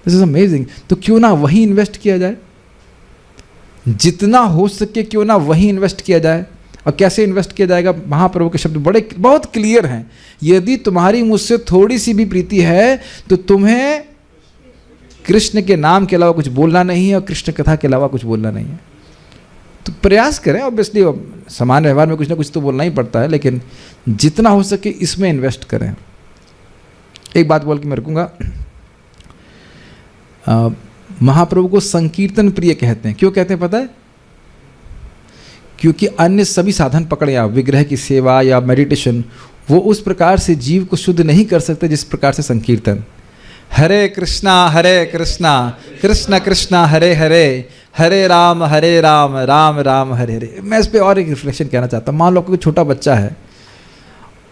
This is amazing. तो क्यों ना वही इन्वेस्ट किया जाए, जितना हो सके क्यों ना वही इन्वेस्ट किया जाए। और कैसे इन्वेस्ट किया जाएगा? महाप्रभु के शब्द बड़े बहुत क्लियर हैं। यदि तुम्हारी मुझसे थोड़ी सी भी प्रीति है तो तुम्हें कृष्ण के नाम के अलावा कुछ बोलना नहीं है, और कृष्ण कथा के अलावा कुछ बोलना नहीं है। तो प्रयास करें, ऑब्वियसली सामान्य व्यवहार में कुछ ना कुछ तो बोलना ही पड़ता है, लेकिन जितना हो सके इसमें इन्वेस्ट करें। एक बात बोल के मैं रुकूंगा। महाप्रभु को संकीर्तन प्रिय कहते हैं। क्यों कहते हैं पता है? क्योंकि अन्य सभी साधन पकड़े, या विग्रह की सेवा या मेडिटेशन, वो उस प्रकार से जीव को शुद्ध नहीं कर सकते जिस प्रकार से संकीर्तन। हरे कृष्णा कृष्ण कृष्णा हरे हरे, हरे राम राम राम हरे हरे। मैं इस पर और एक रिफ्लेक्शन कहना चाहता हूँ। मान लो कोई छोटा बच्चा है,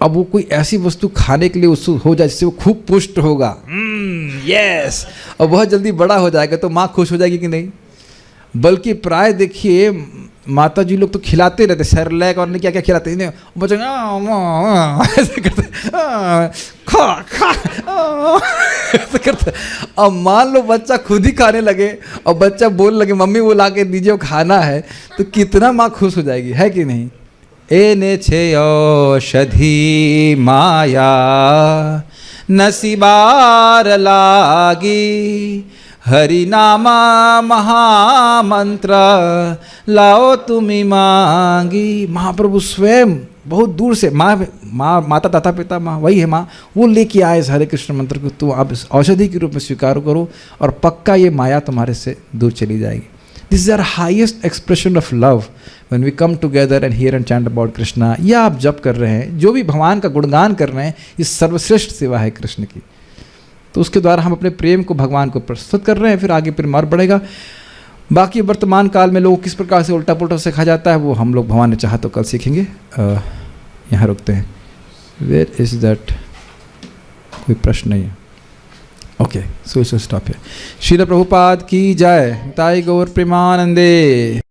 अब वो कोई ऐसी वस्तु खाने के लिए उत्सुक हो जाए जिससे वो खूब पुष्ट होगा, यस, और बहुत जल्दी बड़ा हो जाएगा, तो माँ खुश हो जाएगी कि नहीं? बल्कि प्राय देखिए माता जी लोग तो खिलाते रहते, सेरेलैक और क्या क्या खिलाते हैं, बच्चे ऐसे करते, खा खा ऐसे करते। अब मान लो बच्चा खुद ही खाने लगे और बच्चा बोलने लगे मम्मी वो ला के दीजिए, वो खाना है, तो कितना माँ खुश हो जाएगी, है कि नहीं? एने छे औषधि माया नसीबार लागी, हरि नामा महामंत्र लाओ तुम्हें मांगी। महाप्रभु स्वयं बहुत दूर से माता तथा पिता माँ वही है माँ, वो लेके आए इस हरे कृष्ण मंत्र को, तो आप इस औषधि के रूप में स्वीकार करो और पक्का ये माया तुम्हारे से दूर चली जाएगी। This is our highest expression of love when we come together and hear and chant about Krishna. या आप जप कर रहे हैं, जो भी भगवान का गुणगान कर रहे हैं, ये सर्वश्रेष्ठ सेवा है कृष्ण की। तो उसके द्वारा हम अपने प्रेम को भगवान को प्रस्तुत कर रहे हैं, फिर आगे प्रेम और बढ़ेगा। बाकी वर्तमान काल में लोगों किस प्रकार से उल्टा पुल्टा सिखा जाता है वो हम लोग भगवान ने चाहा तो कल सीखेंगे। यहाँ रुकते हैं। Where is that? कोई प्रश्न नहीं है। ओके, सो स्टॉप है। श्रील प्रभुपाद की जय। ताई गौर प्रेमानंदे।